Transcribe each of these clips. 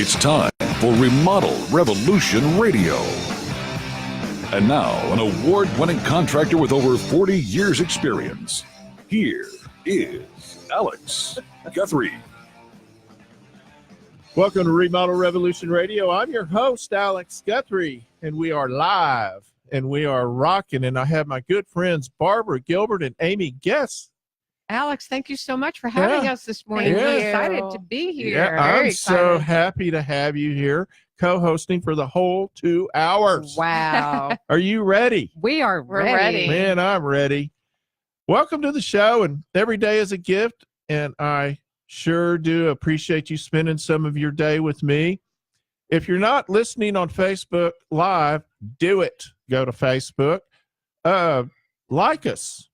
It's time for Remodel Revolution Radio. And now, an award-winning contractor with over 40 years' experience. Here is Alex Guthrie. Welcome to Remodel Revolution Radio. I'm your host, Alex Guthrie, and we are live, and we are rocking, and I have my good friends, Barbara Gilbert and Amy Guess. Alex, thank you so much for having us this morning. Thank We're you. excited to be here. Yeah, I'm so happy to have you here, co-hosting for the whole 2 hours. Wow. Are you ready? We're ready. Man, I'm ready. Welcome to the show, and every day is a gift, and I sure do appreciate you spending some of your day with me. If you're not listening on Facebook Live, do it. Go to Facebook. Like us,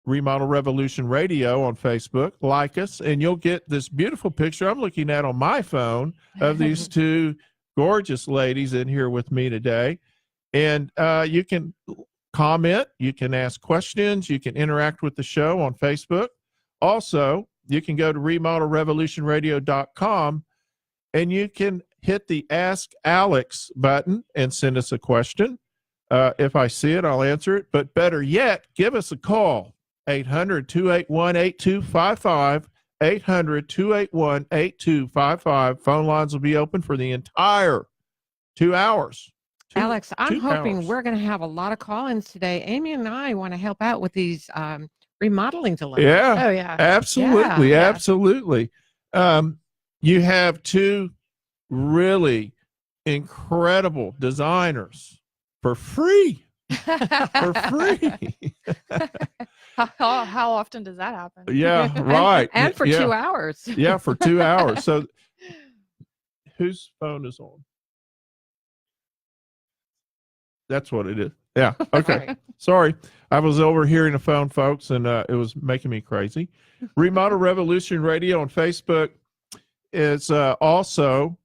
Remodel Revolution Radio on Facebook. Like us, and you'll get this beautiful picture I'm looking at on my phone of these two gorgeous ladies in here with me today. And you can comment, you can ask questions, you can interact with the show on Facebook. Also, you can go to remodelrevolutionradio.com and you can hit the Ask Alex button and send us a question. If I see it, I'll answer it. But better yet, give us a call, 800-281-8255, 800-281-8255. Phone lines will be open for the entire 2 hours. Alex, I'm hoping hours. we're going to have a lot of call-ins today. Amy and I want to help out with these remodeling delays. Yeah. Oh, yeah. Absolutely. Yeah. Absolutely. You have two really incredible designers for free. For free. How often does that happen? Yeah, right. And for 2 hours. Yeah, for 2 hours. So whose phone is on? That's what it is. Yeah. Okay. Right. Sorry. I was overhearing the phone, folks, and it was making me crazy. Remodel Revolution Radio on Facebook is also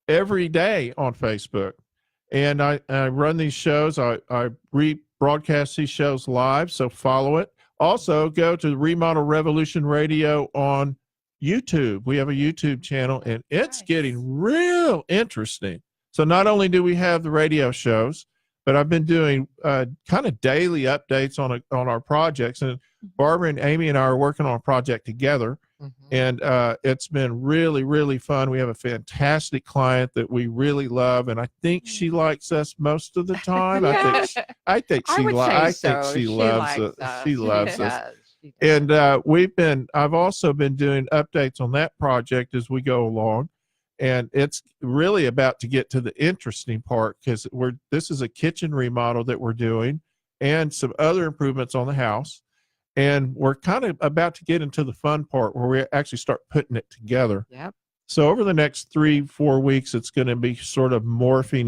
every day on Facebook. And I run these shows. I rebroadcast these shows live, so follow it. Also, go to Remodel Revolution Radio on YouTube. We have a YouTube channel, and it's getting real interesting. So not only do we have the radio shows, but I've been doing kind of daily updates on our projects. And Barbara and Amy and I are working on a project together. And it's been really, really fun. We have a fantastic client that we really love, and I think she likes us most of the time. Yeah. I think she loves us. She loves us. And I've also been doing updates on that project as we go along. And it's really about to get to the interesting part, because this is a kitchen remodel that we're doing and some other improvements on the house. And we're kind of about to get into the fun part where we actually start putting it together. Yep. So over the next 3-4 weeks, it's going to be sort of morphing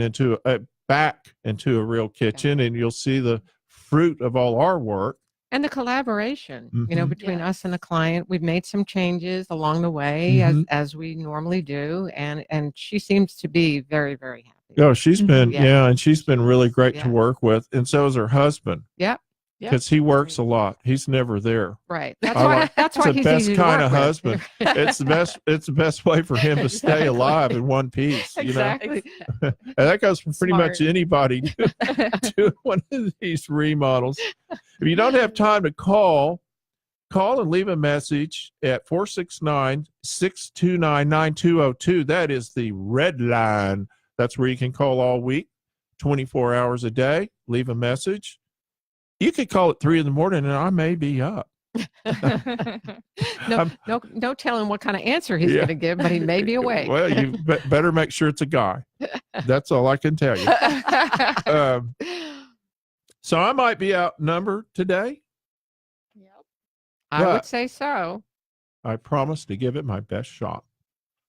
back into a real kitchen, and you'll see the fruit of all our work. And the collaboration, Mhm. between us and the client. We've made some changes along the way, Mhm. as we normally do. And she seems to be very, very happy. Oh, she's been, Yeah. and she's been really great to Yeah. work with. And so is her husband, Yep. because he works a lot. He's never there. Right. I That's why like- that's It's why the he's best easy to kind work of with. husband. It's the best way for him to stay Exactly. alive in one piece. Exactly. And that goes for pretty much Smart. anybody doing one of these remodels. If you don't have time to call and leave a message at 469-629-9202. That is the red line. That's where you can call all week, 24 hours a day. Leave a message. You could call at 3 in the morning, and I may be up. No telling what kind of answer he's Yeah. going to give, but he may be awake. Well, you better make sure it's a guy. That's all I can tell you. So I might be outnumbered today. I would but- say so. I promise to give it my best shot.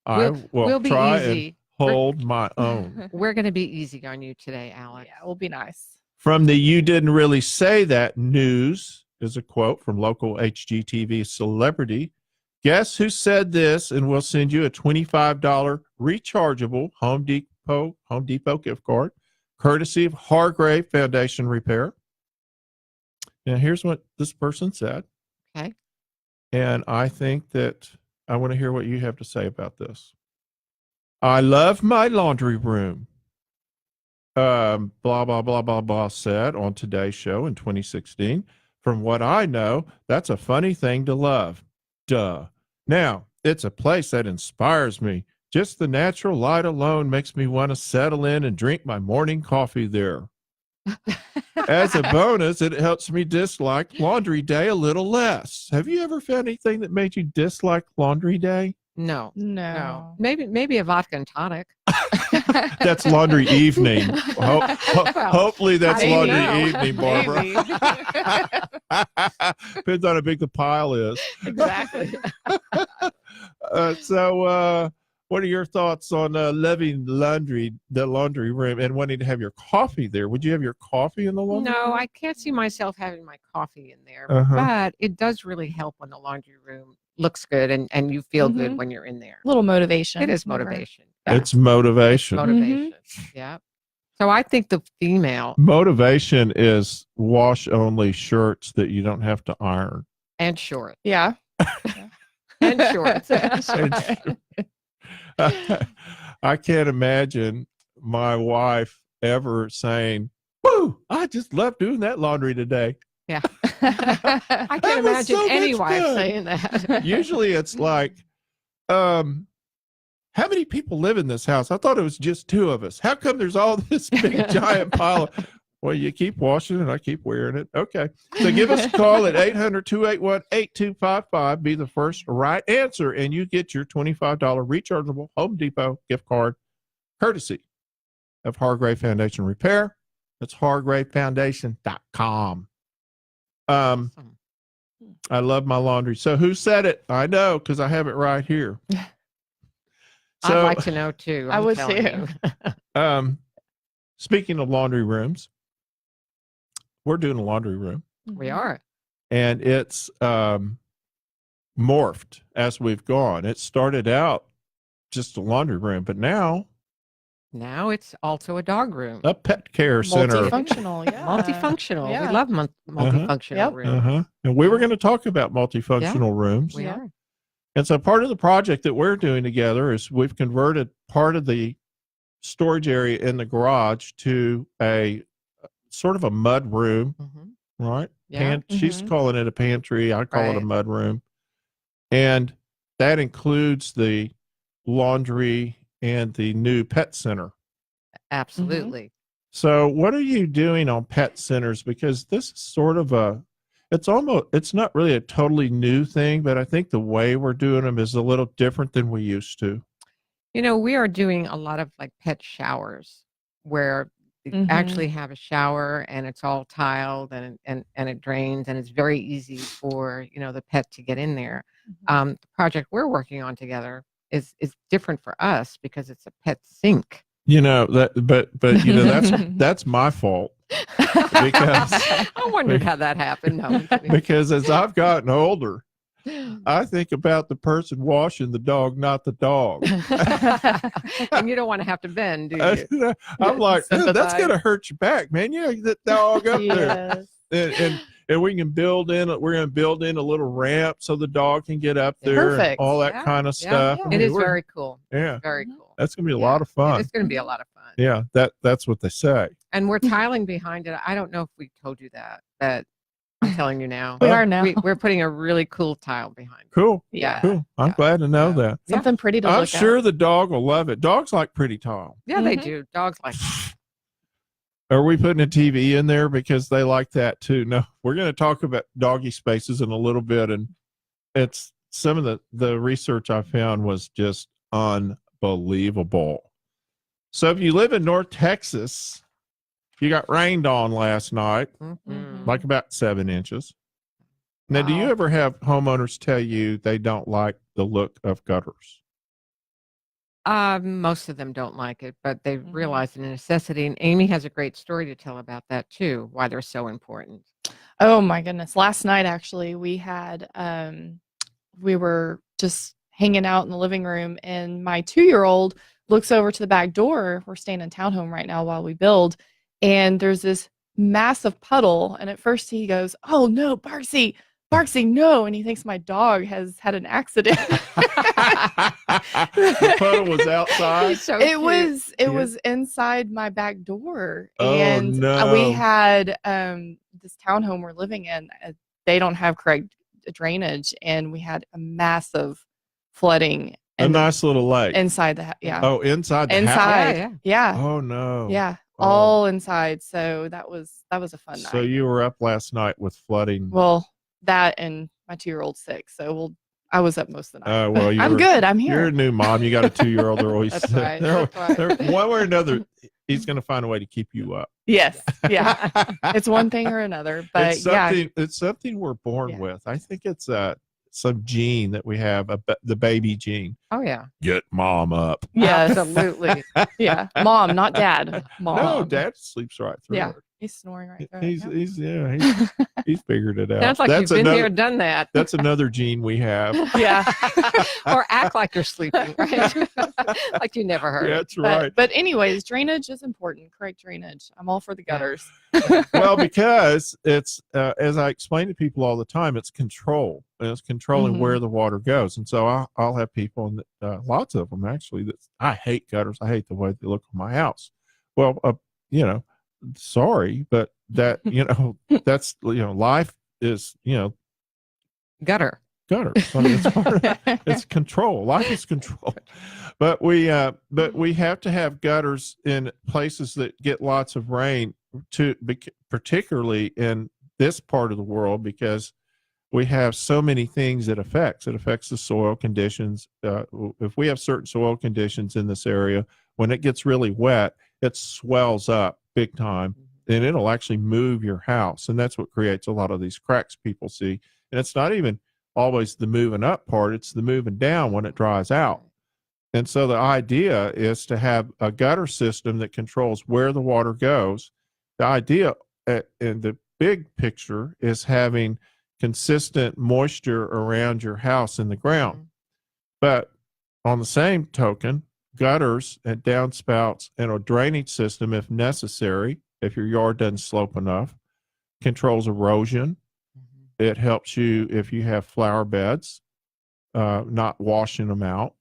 I will We'll be try easy. and hold my own. We're going to be easy on you today, Alex. Yeah, it will be nice. From the "You Didn't Really Say That" news is a quote from local HGTV celebrity. Guess who said this, and we'll send you a $25 rechargeable Home Depot gift card, courtesy of Hargrave Foundation Repair. Now, here's what this person said. Okay. And I think that I want to hear what you have to say about this. I love my laundry room. Blah, blah, blah, blah, blah said on Today's Show in 2016. From what I know, that's a funny thing to love. Duh. Now, it's a place that inspires me. Just the natural light alone makes me want to settle in and drink my morning coffee there. As a bonus, it helps me dislike laundry day a little less. Have you ever found anything that made you dislike laundry day? No. No. Maybe a vodka and tonic. That's laundry evening. Hopefully that's I don't laundry know. evening, Barbara. Depends on how big the pile is. Exactly. So what are your thoughts on loving the laundry room and wanting to have your coffee there? Would you have your coffee in the laundry room? No, I can't see myself having my coffee in there, Uh-huh. but it does really help when the laundry room looks good and you feel good when you're in there. Little motivation. It is Never. motivation. Yeah. It's motivation. Motivation. Yeah. So I think the female Motivation is wash only shirts that you don't have to iron. and short Yeah. and shorts. I can't imagine my wife ever saying, "Woo, I just love doing that laundry today." Yeah. I That can't was imagine so any much wife fun. saying that. Usually it's like, how many people live in this house? I thought it was just two of us. How come there's all this big giant pile of, well, you keep washing it, I keep wearing it. Okay. So give us a call at 800-281-8255. Be the first right answer, and you get your $25 rechargeable Home Depot gift card, courtesy of Hargrave Foundation Repair. That's hargravefoundation.com. Awesome. I love my laundry. So who said it? I know, because I have it right here. I'd like to know too. I I'm would telling too. you. Speaking of laundry rooms, we're doing a laundry room, We are. and it's morphed as we've gone. It started out just a laundry room, but now Now it's also a dog room. a pet care center. Multifunctional. Yeah. Multifunctional. Yeah. We love multifunctional Yep. rooms. And we were going to talk about multifunctional rooms. We Yeah. are. And so part of the project that we're doing together is we've converted part of the storage area in the garage to a sort of a mud room, Mhm. right? Yeah. She's Mhm. calling it a pantry. I call it a Right. mud room. And that includes the laundry and the new pet center. Absolutely. So what are you doing on pet centers? Because this is sort of it's not really a totally new thing, but I think the way we're doing them is a little different than we used to. You know, we are doing a lot of like pet showers where you actually have a shower and it's all tiled and it drains and it's very easy for, the pet to get in there. The project we're working on together is different for us because it's a pet sink. But that's my fault because I wondered how that happened. No, I'm kidding. because as I've gotten older, I think about the person washing the dog, not the dog. And you don't want to have to bend, do you? I'm like, that's Sympathize. gonna hurt your back, man. That dog up there. Yes. And we're gonna build in a little ramp so the dog can get up there and Perfect. all that Yeah, kind of yeah. stuff. Yeah. I It mean, is we're- very cool. yeah, Very cool. that's gonna be a Yeah, lot of fun. It's going to be a lot of fun. Yeah, that's what they say. And we're tiling behind it. I don't know if we told you that I'm telling you now. We are now. We're putting a really cool tile behind it. Cool. Yeah. Cool. I'm Yeah. glad to know Yeah. that. Something pretty to I'm look sure at. the dog will love it. Dogs like pretty tile. Yeah, they Mhm. do. Dogs like Are we putting a TV in there because they like that too? No, we're going to talk about doggy spaces in a little bit. And it's some of the research I found was just unbelievable. So if you live in North Texas, you got rained on last night, Mhm. like about 7 inches. Now, do you Wow. ever have homeowners tell you they don't like the look of gutters? Most of them don't like it, but they realize the necessity. And Amy has a great story to tell about that too, why they're so important. Oh my goodness. Last night, actually, we were just hanging out in the living room, and my 2-year-old looks over to the back door. We're staying in townhome right now while we build, and there's this massive puddle. And at first he goes, "Oh no, Barksy, no." And he thinks my dog has had an accident. The puddle was outside. He's so It cute. was Yeah. inside my back door, Oh, and no. we had this townhome we're living in. They don't have correct drainage, and we had a massive flooding A nice little lake. inside the yeah. Oh, inside the house. Inside, Yeah, yeah, Oh no. yeah, Oh. all inside. So that was a fun So night. you were up last night with flooding. Well, that and my 2-year-old sick. So I was up most of the night. Well, I'm good. I'm You're here. a new mom. You got a 2-year-old. They're always That's right. they're- That's right. they're- one way or another. He's going to find a way to keep you up. Yes, yeah. It's one thing or another, but It's something we're born Yeah. with. I think it's some gene that we have, the baby gene. Oh yeah. Get mom up. yes, Absolutely. yeah. Mom, not dad. Mom. No, dad sleeps right through Yeah. it. He's snoring right there. He's figured it out. Sounds like That's you've been another, there, done that. That's another gene we have. yeah. Or act like you're sleeping, right? Like you never heard. That's right. But anyways, drainage is important. Correct drainage. I'm all for the gutters. Well, because it's as I explain to people all the time, it's control. And it's controlling Mhm. where the water goes. And so I'll have people, and lots of them actually, that I hate gutters. I hate the way they look on my house. Well, sorry, but that that's life is Gutter. gutters. I mean, it's control. Life is control. But we have to have gutters in places that get lots of rain, particularly in this part of the world, because we have so many things it affects. It affects the soil conditions. If we have certain soil conditions in this area, when it gets really wet, it swells up big time, and it'll actually move your house. And that's what creates a lot of these cracks people see. And it's not even always the moving up part, it's the moving down when it dries out. And so the idea is to have a gutter system that controls where the water goes. The idea in the big picture is having consistent moisture around your house in the ground. But on the same token, gutters and downspouts and a drainage system, if necessary, if your yard doesn't slope enough, controls erosion. It helps you if you have flower beds, not washing them out.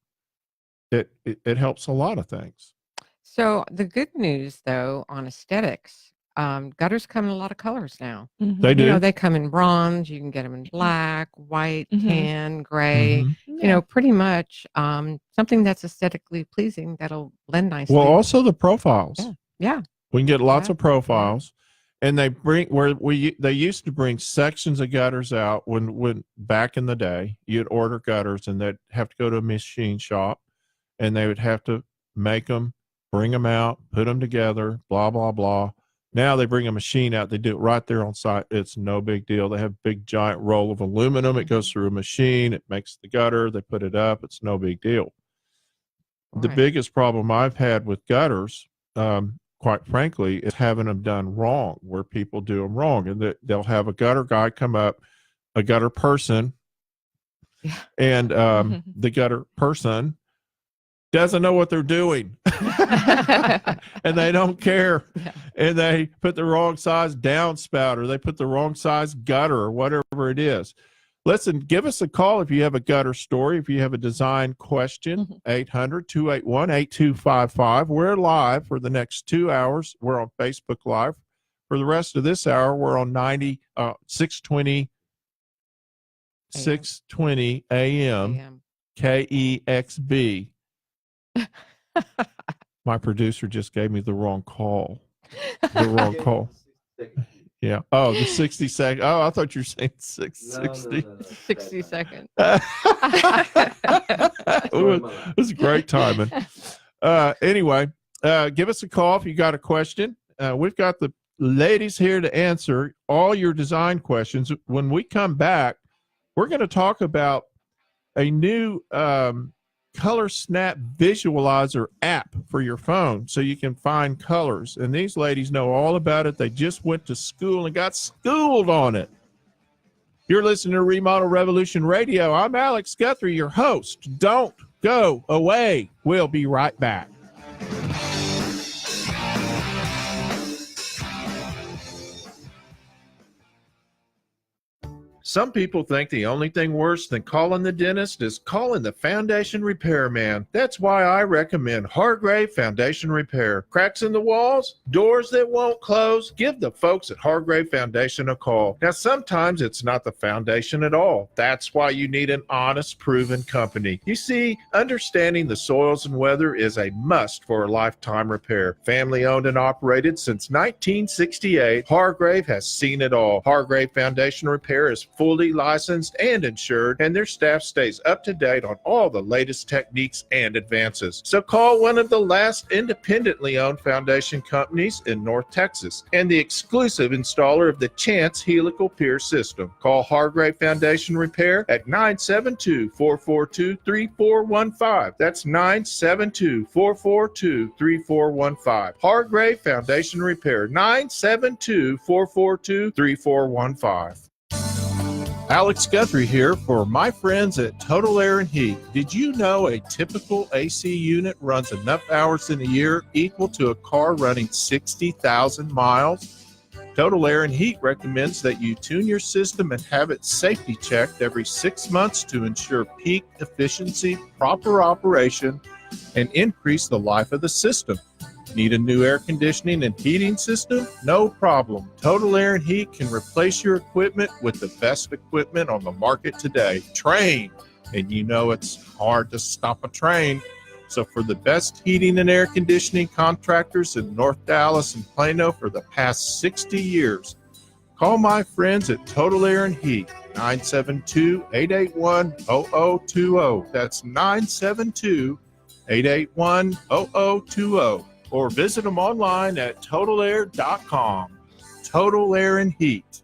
It helps a lot of things. So the good news, though, on aesthetics, gutters come in a lot of colors now. They do. They come in bronze. You can get them in black, white, Mhm. tan, gray. Mhm. Pretty much something that's aesthetically pleasing that'll blend nicely. Well, also the profiles. Yeah. We can get lots Yeah. of profiles, and they used to bring sections of gutters out when back in the day you'd order gutters and they'd have to go to a machine shop, and they would have to make them, bring them out, put them together, blah blah blah. Now they bring a machine out. They do it right there on site. It's no big deal. They have a big giant roll of aluminum. It goes through a machine. It makes the gutter. They put it up. It's no big deal. The Right. biggest problem I've had with gutters, quite frankly, is having them done wrong, where people do them wrong. And they'll have a gutter guy come up, a gutter person, Yeah. and the gutter person doesn't know what they're doing. And they don't care. Yeah. And they put the wrong size downspout, or they put the wrong size gutter, or whatever it is. Listen, give us a call if you have a gutter story, if you have a design question, 800-281-8255. We're live for the next 2 hours. We're on Facebook Live. For the rest of this hour, we're on 620 a.m. AM. KEXB. My producer just gave me the wrong call. The wrong call. Yeah. Oh, the 60 second. Oh, I thought you were saying 660. 60 seconds. It was great timing. Anyway, give us a call if you got a question. We've got the ladies here to answer all your design questions. When we come back, we're going to talk about a new color snap visualizer app for your phone so you can find colors. And these ladies know all about it. They just went to school and got schooled on it. You're listening to Remodel Revolution Radio. I'm Alex Guthrie, your host. Don't go away. We'll be right back. Some people think the only thing worse than calling the dentist is calling the foundation repairman. That's why I recommend Hargrave Foundation Repair. Cracks in the walls, doors that won't close? Give the folks at Hargrave Foundation a call. Now, sometimes it's not the foundation at all. That's why you need an honest, proven company. You see, understanding the soils and weather is a must for a lifetime repair. Family owned and operated since 1968, Hargrave has seen it all. Hargrave Foundation Repair is fully licensed and insured, and their staff stays up to date on all the latest techniques and advances. So call one of the last independently owned foundation companies in North Texas and the exclusive installer of the Chance helical pier system. Call Hargrave Foundation Repair at 972-442-3415. That's 972-442-3415. Hargrave Foundation Repair, 972-442-3415. Alex Guthrie here for my friends at Total Air and Heat. Did you know a typical AC unit runs enough hours in a year equal to a car running 60,000 miles? Total Air and Heat recommends that you tune your system and have it safety checked every 6 months to ensure peak efficiency, proper operation, and increase the life of the system. Need a new air conditioning and heating system? No problem. Total Air and Heat can replace your equipment with the best equipment on the market today. Train. And you know it's hard to stop a train. So for the best heating and air conditioning contractors in North Dallas and Plano for the past 60 years, call my friends at Total Air and Heat, 972-881-0020. That's 972-881-0020. Or visit them online at totalair.com. Total Air and Heat.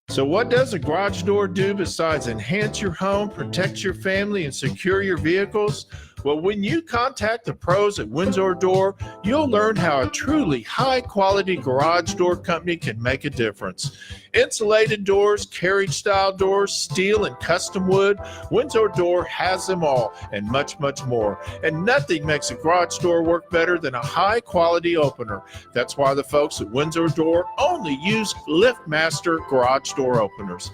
So what does a garage door do besides enhance your home, protect your family, and secure your vehicles? Well, when you contact the pros at Windsor Door, you'll learn how a truly high-quality garage door company can make a difference. Insulated doors, carriage-style doors, steel and custom wood, Windsor Door has them all and much, much more. And nothing makes a garage door work better than a high-quality opener. That's why the folks at Windsor Door only use LiftMaster garage door openers.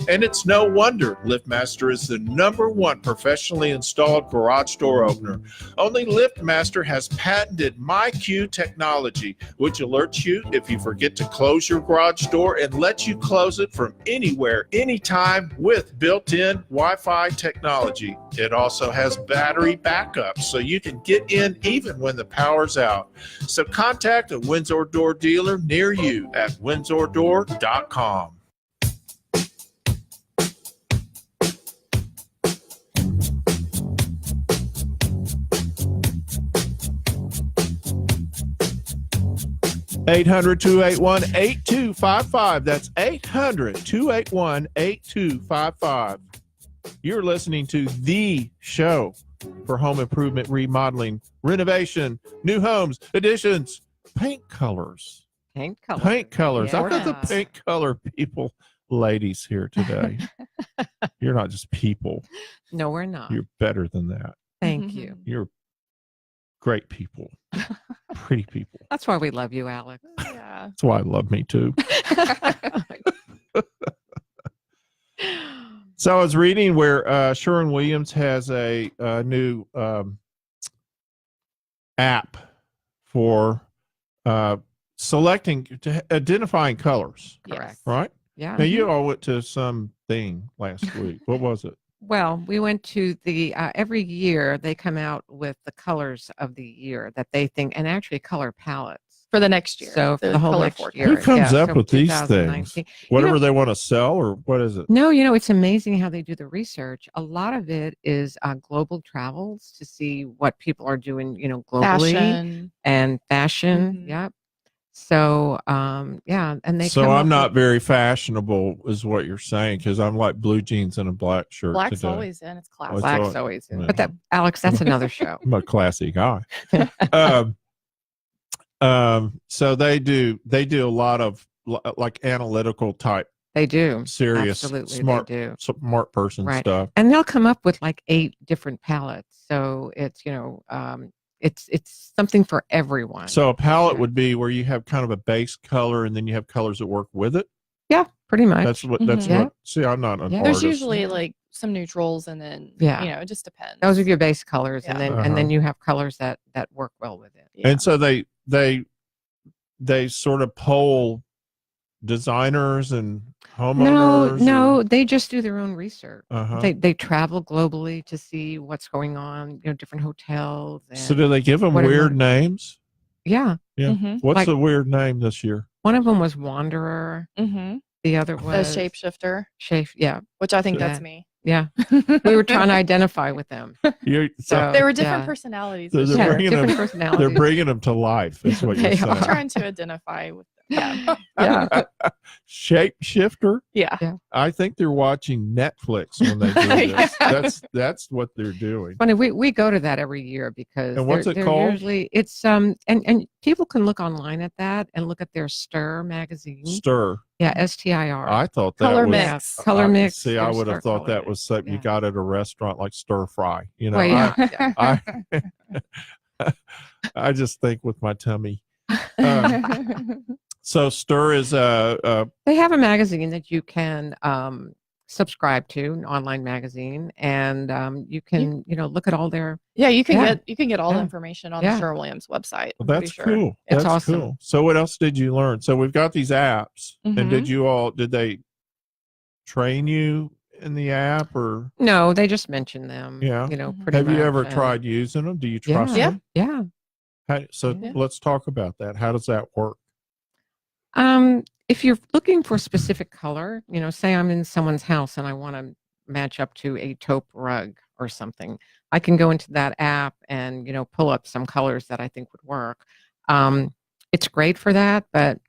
And it's no wonder LiftMaster is the #1 professionally installed garage door opener. Only LiftMaster has patented MyQ technology, which alerts you if you forget to close your garage door and lets you close it from anywhere, anytime with built-in Wi-Fi technology. It also has battery backup, so you can get in even when the power's out. So contact a Windsor Door dealer near you at windsordor.com. 800-281-8255. That's 800-281-8255. You're listening to the show for home improvement, remodeling, renovation, new homes, additions, paint colors. Paint colors. Paint colors. Yeah. I've got the paint color people, ladies here today. You're not just people. No, we're not. You're better than that. Thank you. You're great people. Pretty people. That's why we love you, Alex. Yeah. That's why I love me too. So I was reading where Sherwin-Williams has a new app for identifying colors. Correct. Right? Yeah. Now you all went to some thing last week. What was it? Well, we went to the every year they come out with the colors of the year that they think, and actually color palettes For the next year. So for the whole color next forecast. year. Who comes up so with these 2019. things? Whatever they want to sell, or what is it? No, it's amazing how they do the research. A lot of it is global travels to see what people are doing, globally Fashion. and fashion. Mhm. Yep. So, and they. So come I'm up not with- very fashionable, is what you're saying, because I'm like blue jeans and a black shirt Black's today. always in. It's classic. It's Black's all- always in. yeah. But Alex, that's another show. I'm a classy guy. So they do a lot of like analytical type, They do. serious, Absolutely, smart, they do. smart person Right. stuff. And they'll come up with like 8 different palettes. So it's, it's something for everyone. So a palette Yeah. would be where you have kind of a base color and then you have colors that work with it. Yeah, pretty much. That's what. Yeah. See, I'm not an Yeah. artist. There's usually like some neutrals, and then it just depends. Those are your base colors, Yeah. and then you have colors that work well with it. Yeah. And so they sort of poll designers and homeowners. No, they just do their own research. Uh-huh. They travel globally to see what's going on, different hotels. And So do they give them whatever. weird names? Yeah. Yeah. Mhm. What's Like- the weird name this year? One of them was Wanderer. Mm-hmm. The other A was shapeshifter, Yeah. which I think Yeah. that's me. Yeah. We were trying to identify with them. So There were different yeah. personalities. So this they're year. bringing different them- personalities. they're bringing them to life. Is what you're They saying. are. I'm trying to identify with them. Yeah. Yeah. Shapeshifter. Yeah. I think they're watching Netflix when they do this. That's what they're doing. Funny, we go to that every year because And what's it they're called? Usually it's and people can look online at that and look at their Stir magazine. Stir. Yeah, STIR. I thought that Color was mix. Color mix. See, I their would have Stir thought that color was something you Yeah. got at a restaurant like stir fry. Well, yeah. I just think with my tummy. So Stir is They have a magazine that you can subscribe to, an online magazine, and you can look at all their. Yeah, you can Yeah. get all the Yeah. information on Yeah. the Sherwin-Williams website. well, I'm that's pretty sure. cool. It's That's awesome. cool. So what else did you learn? So we've got these apps, and Mhm. did they train you in the app or No, they just mention them. Yeah. Mhm. Pretty have you much, ever and- tried using them? Do you Yeah. trust Yeah. them? Yeah. So Yeah. let's talk about that. How does that work? If you're looking for a specific color, say I'm in someone's house and I want to match up to a taupe rug or something, I can go into that app and, pull up some colors that I think would work. It's great for that, but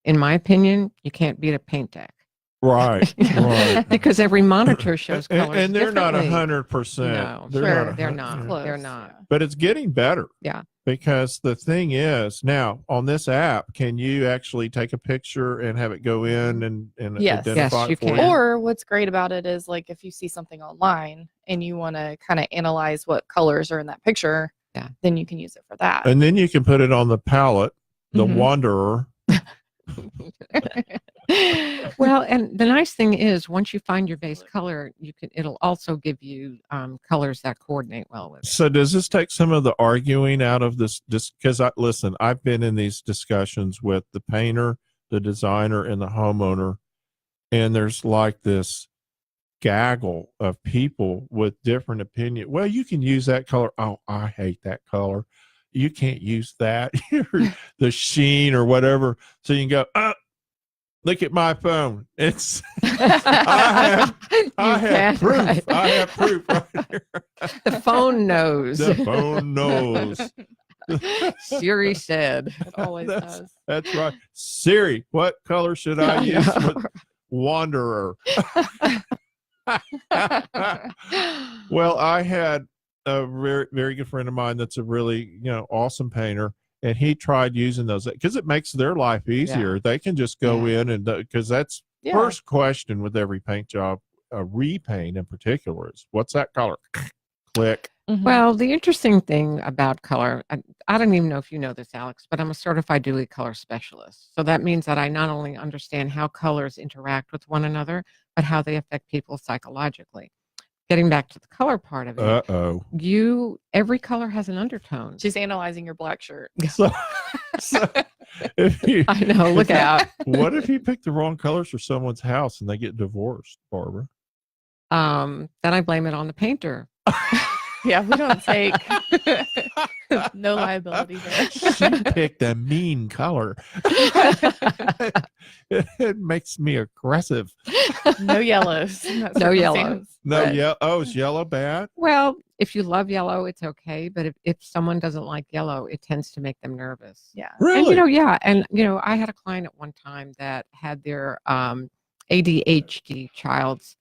in my opinion, you can't beat a paint deck. Right. Right. Because every monitor shows colors and they're not differently. 100%. No, They're sure, not they're 100%. not. Close, They're not. yeah. But it's getting better. Yeah. Because the thing is, now on this app, can you actually take a picture and have it go in and Yes. identify Yes, it you for can. you? Or what's great about it is like if you see something online and you want to kind of analyze what colors are in that picture, Yeah. then you can use it for that. And then you can put it on the palette, the Mhm. Wanderer. Well, and the nice thing is once you find your base color, it'll also give you colors that coordinate well with it. So does this take some of the arguing out of this? Because listen, I've been in these discussions with the painter, the designer, and the homeowner, and there's like this gaggle of people with different opinion. Well, you can use that color. Oh, I hate that color. You can't use that. The sheen or whatever. So you can go, look at my phone. It's I have proof. Right. I have proof right here. The phone knows. The phone knows. Siri said. It always That's- does. That's right. Siri, what color should I use with Wanderer? Well, I had a very, very good friend of mine that's a really, awesome painter, and he tried using those because it makes their life easier. They can just go in and because that's Yeah. first question with every paint job, repaint in particular is what's that color? Click. Mhm. Well, the interesting thing about color, I don't even know if you know this, Alex, but I'm a certified dually color specialist. So that means that I not only understand how colors interact with one another, but how they affect people psychologically. Getting back to the color part of it, Uh-oh. every color has an undertone. She's analyzing your black shirt. So if you, I know, look out. what if you pick the wrong colors for someone's house and they get divorced, Barbara? Then I blame it on the painter. Yeah, we don't take no liability there. She picked a mean color. It makes me aggressive. No yellows. in that No circumstance. yellows. No, Right. yeah. Oh, is yellow bad? Well, if you love yellow, it's okay. But if someone doesn't like yellow, it tends to make them nervous. Yeah. Really? And I had a client at one time that had their ADHD child's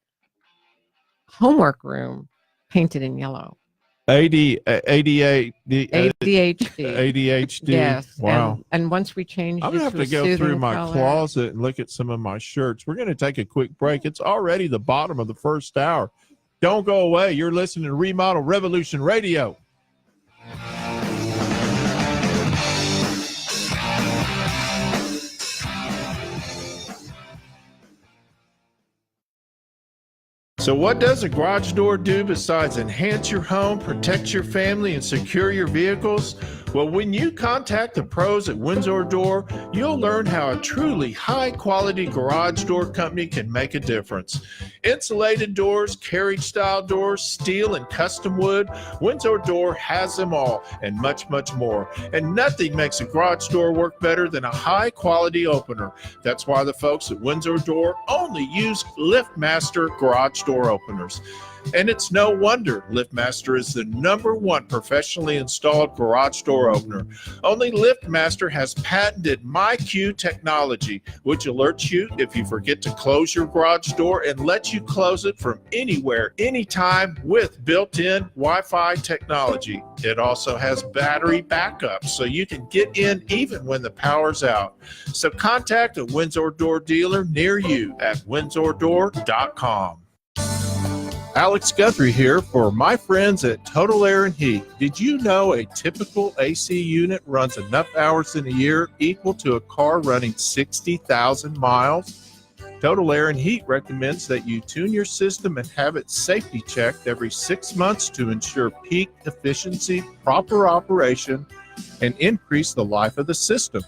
homework room painted in yellow. ADHD. ADHD. Yes. Wow. And once we changed I'm it gonna have to a to go through soothing my color- closet and look at some of my shirts. We're going to take a quick break. It's already the bottom of the first hour. Don't go away. You're listening to Remodel Revolution Radio. So what does a garage door do besides enhance your home, protect your family, and secure your vehicles? Well, when you contact the pros at Windsor Door, you'll learn how a truly high-quality garage door company can make a difference. Insulated doors, carriage-style doors, steel and custom wood, Windsor Door has them all and much, much more. And nothing makes a garage door work better than a high-quality opener. That's why the folks at Windsor Door only use LiftMaster garage door openers. And it's no wonder LiftMaster is the #1 professionally installed garage door opener. Only LiftMaster has patented MyQ technology, which alerts you if you forget to close your garage door and lets you close it from anywhere, anytime with built-in Wi-Fi technology. It also has battery backup, so you can get in even when the power's out. So contact a Windsor Door dealer near you at windsordoor.com. Alex Guthrie here for my friends at Total Air and Heat. Did you know a typical AC unit runs enough hours in a year equal to a car running 60,000 miles? Total Air and Heat recommends that you tune your system and have it safety checked every 6 months to ensure peak efficiency, proper operation, and increase the life of the system.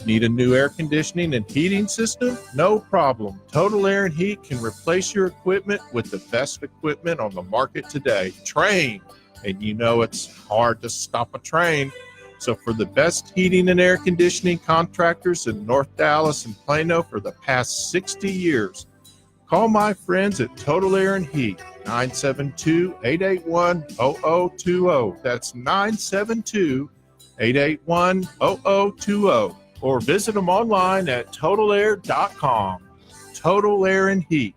Need a new air conditioning and heating system? No problem. Total Air and Heat can replace your equipment with the best equipment on the market today. Train. And you know it's hard to stop a train. So for the best heating and air conditioning contractors in North Dallas and Plano for the past 60 years, call my friends at Total Air and Heat, 972-881-0020. That's 972-881-0020. Or visit them online at totalair.com. Total Air and Heat.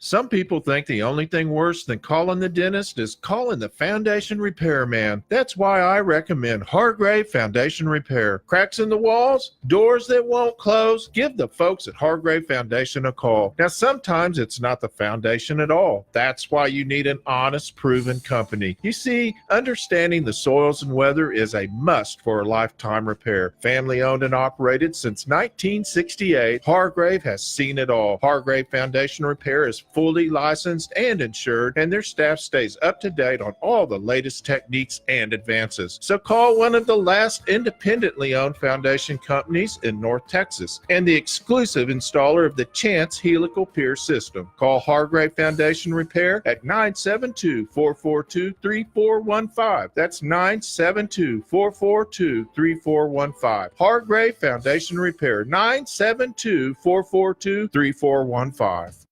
Some people think the only thing worse than calling the dentist is calling the foundation repairman. That's why I recommend Hargrave Foundation Repair. Cracks in the walls, doors that won't close, give the folks at Hargrave Foundation a call. Now, sometimes it's not the foundation at all. That's why you need an honest, proven company. You see, understanding the soils and weather is a must for a lifetime repair. Family owned and operated since 1968, Hargrave has seen it all. Hargrave Foundation Repair is fully licensed and insured, and their staff stays up to date on all the latest techniques and advances. So call one of the last independently owned foundation companies in North Texas and the exclusive installer of the Chance helical pier system. Call Hargrave Foundation Repair at 972-442-3415. That's 972-442-3415. Hargrave Foundation Repair, 972-442-3415.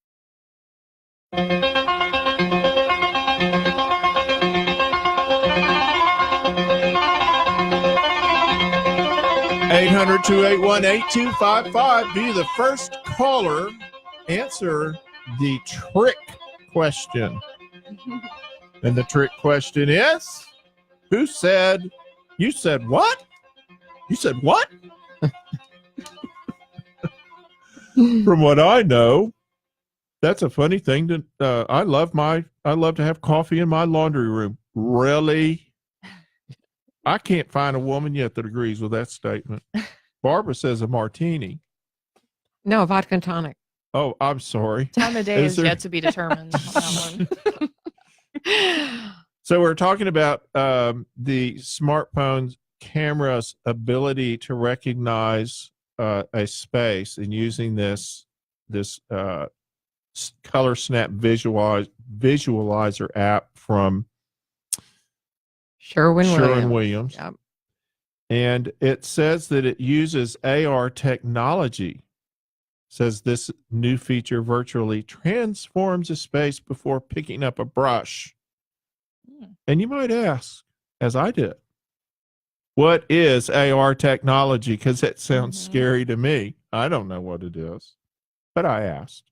800-281-8255. Be the first caller. Answer the trick question. And the trick question is, who said, you said what? You said what? From what I know, that's a funny thing to, I love to have coffee in my laundry room. Really? I can't find a woman yet that agrees with that statement. Barbara says a martini. No, vodka and tonic. Oh, I'm sorry. Time of day is yet to be determined on that one. So we're talking about the smartphone's camera's ability to recognize a space, and using this Color Snap visualizer app from Sherwin-Williams. Yep. And it says that it uses AR technology. Says this new feature virtually transforms a space before picking up a brush. And you might ask, as I did, what is AR technology? Because it sounds scary to me. I don't know what it is, but I asked.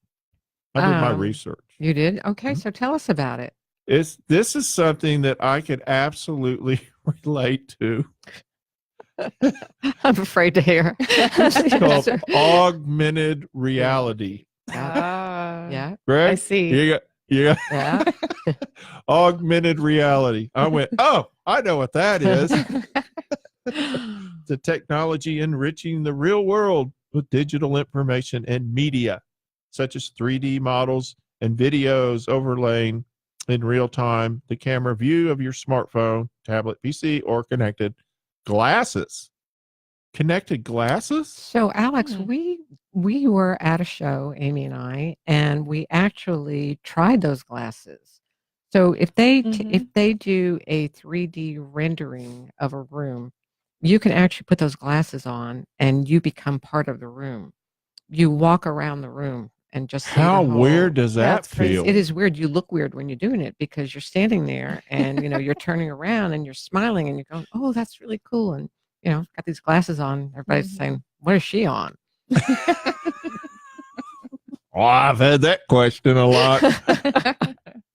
I did my research. You did? Okay, so tell us about it. This is something that I could absolutely relate to. I'm afraid to hear. It's called augmented reality. Yeah. Greg, I see. Yeah. Yeah. Augmented reality. I went, oh, I know what that is. The technology enriching the real world with digital information and media, such as 3D models and videos overlaying in real time the camera view of your smartphone, tablet, PC, or connected glasses. Connected glasses? So, Alex, Hmm. we were at a show, Amy and I, and we actually tried those glasses. So if they do a 3D rendering of a room, you can actually put those glasses on and you become part of the room. You walk around the room and just see How the whole. weird does that That's crazy. feel? It is weird. You look weird when you're doing it because you're standing there and you're turning around and you're smiling and you're going, "Oh, that's really cool." And got these glasses on. Everybody's saying, "What is she on?" Oh, I've had that question a lot.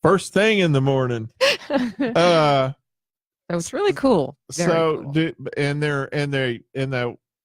First thing in the morning. So it's really cool. Very cool.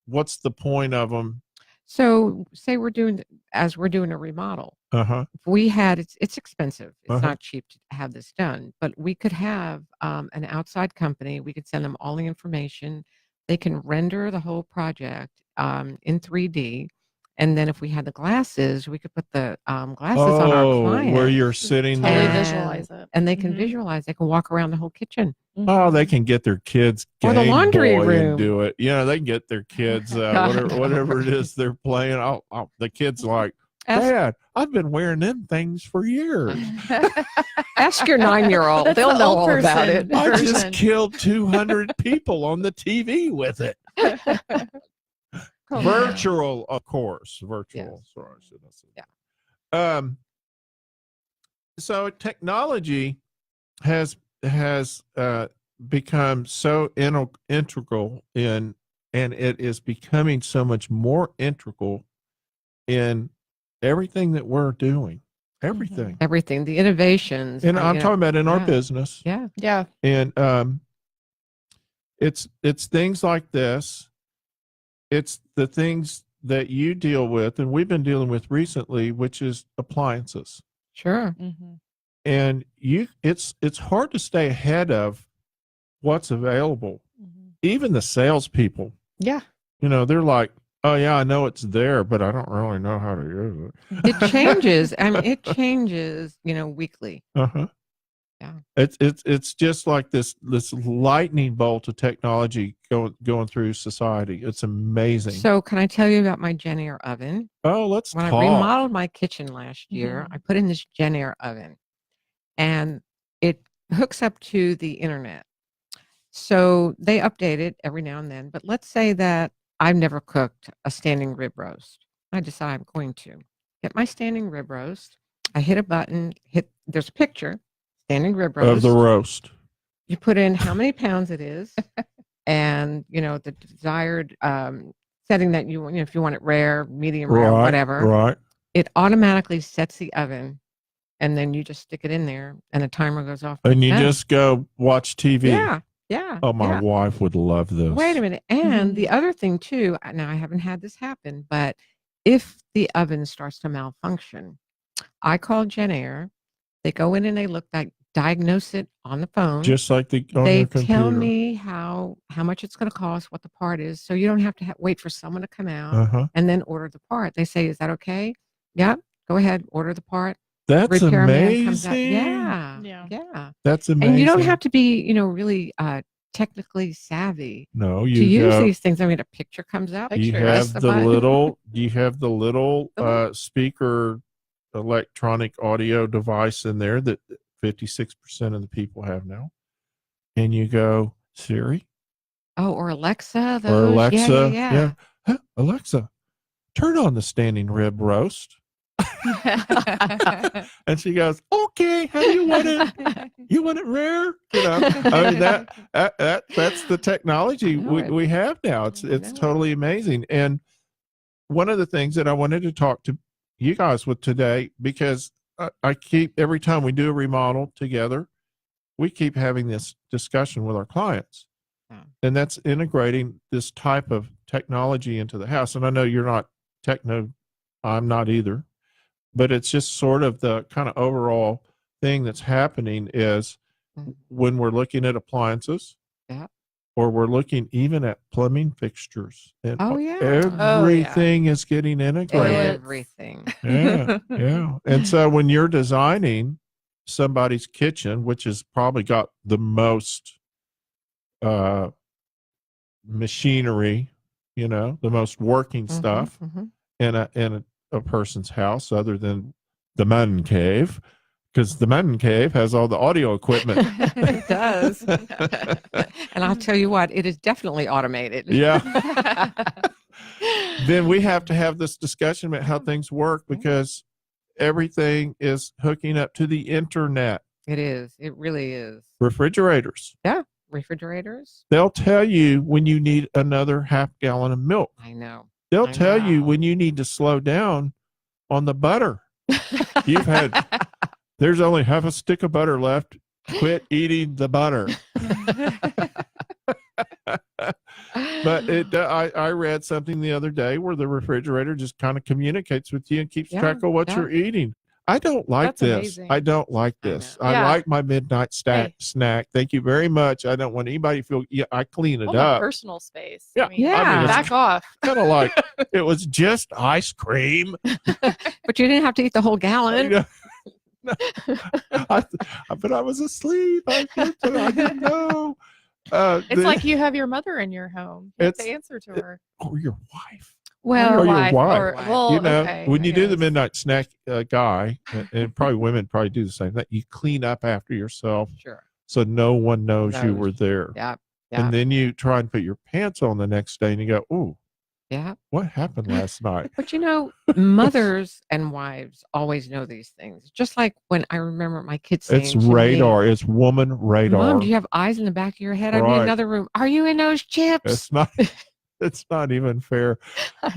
What's the point of them? So say we're doing a remodel. Uh-huh. If we had it's expensive. It's Uh-huh. not cheap to have this done, but we could have an outside company. We could send them all the information. They can render the whole project in 3D. And then if we had the glasses, we could put the glasses on our client. Where you're sitting Totally there. visualize it. And they can visualize. They can walk around the whole kitchen. Oh, they can get their kids Or the Game laundry Boy room. and do it. They can get their kids whatever it is they're playing. The kid's like, Dad, I've been wearing them things for years. Ask your 9-year-old. That's They'll the know old all about person. it. I just killed 200 people on the TV with it. Virtual, of course. Virtual. Yes. Sorry, should I say? Yeah. So technology has become so integral and it is becoming so much more integral in everything that we're doing. Everything. Everything, the innovations. And I'm talking about in our yeah. business. Yeah. Yeah. And it's things like this. It's the things that you deal with and we've been dealing with recently, which is appliances. Sure. And it's hard to stay ahead of what's available. Even the salespeople, Yeah. they're like, "Oh yeah, I know it's there, but I don't really know how to use it." It changes. I mean, it changes, weekly. Uh-huh. Yeah. It's just like this lightning bolt of technology going through society. It's amazing. So can I tell you about my Gen Air oven? Oh, let's When talk. I remodeled my kitchen last year, I put in this Gen Air oven and it hooks up to the internet. So they update it every now and then. But let's say that I've never cooked a standing rib roast. I decide I'm going to get my standing rib roast. I hit a button, there's a picture, standing rib roast. Of the roast. You put in how many pounds it is and, the desired setting that you want, if you want it rare, medium rare, whatever. Right. It automatically sets the oven and then you just stick it in there and a timer goes off. And you just go watch TV. Yeah. Yeah. Oh, my wife would love this. Wait a minute. And the other thing too, now I haven't had this happen, but if the oven starts to malfunction, I call Gen Air. They go in and they diagnose it on the phone. Just like on they the computer. tell me how much it's going to cost, what the part is, so you don't have to wait for someone to come out and then order the part. They say, "Is that okay?" Yeah, go ahead, order the part. That's Repairman comes out. amazing. Yeah. That's amazing. And you don't have to be, really technically savvy to use these things. I mean, a picture comes up. You have the little speaker electronic audio device in there that 56% of the people have now. And you go, Siri. Oh, or Alexa. Or Alexa. Yeah. Huh, Alexa, turn on the standing rib roast. And she goes, "Okay, how do you want it? You want it rare?" I mean that's the technology we have now. It's totally amazing. And one of the things that I wanted to talk to you guys with today, because I keep every time we do a remodel together, we keep having this discussion with our clients, and that's integrating this type of technology into the house. And I know you're not techno, I'm not either. But it's just sort of the kind of overall thing that's happening is when we're looking at appliances, or we're looking even at plumbing fixtures. And Oh, yeah. everything is getting integrated. Everything. Yeah, yeah. And so when you're designing somebody's kitchen, which has probably got the most machinery, the most working stuff in a person's house, other than the man cave, because the man cave has all the audio equipment. It does. And I'll tell you what, it is definitely automated. Yeah. Then we have to have this discussion about how things work, because everything is hooking up to the internet. It is. It really is. Refrigerators. Yeah. Refrigerators. They'll tell you when you need another half gallon of milk. I know. They'll tell you when you need to slow down on the butter. There's only half a stick of butter left. Quit eating the butter. But I read something the other day where the refrigerator just kind of communicates with you and keeps track of what you're eating. I don't like That's this. amazing. I don't like this. I like my midnight snack. Thank you very much. I don't want anybody to feel, I clean it up. Personal space. Yeah. I mean, back off. Kind of like it was just ice cream. But you didn't have to eat the whole gallon. But I was asleep. I didn't know. It's like you have your mother in your home. You have to answer to her. Or your wife. Well, or your wife. Okay, when you do the midnight snack guy, and probably women probably do the same thing, you clean up after yourself. Sure. So no one knows you were there. Yeah. And then you try and put your pants on the next day and you go, ooh. Yeah. What happened last night? But mothers and wives always know these things. Just like when I remember my kids saying, it's radar. Me, it's woman radar. Mom, do you have eyes in the back of your head? I need another room. Are you in those chips? It's not even fair.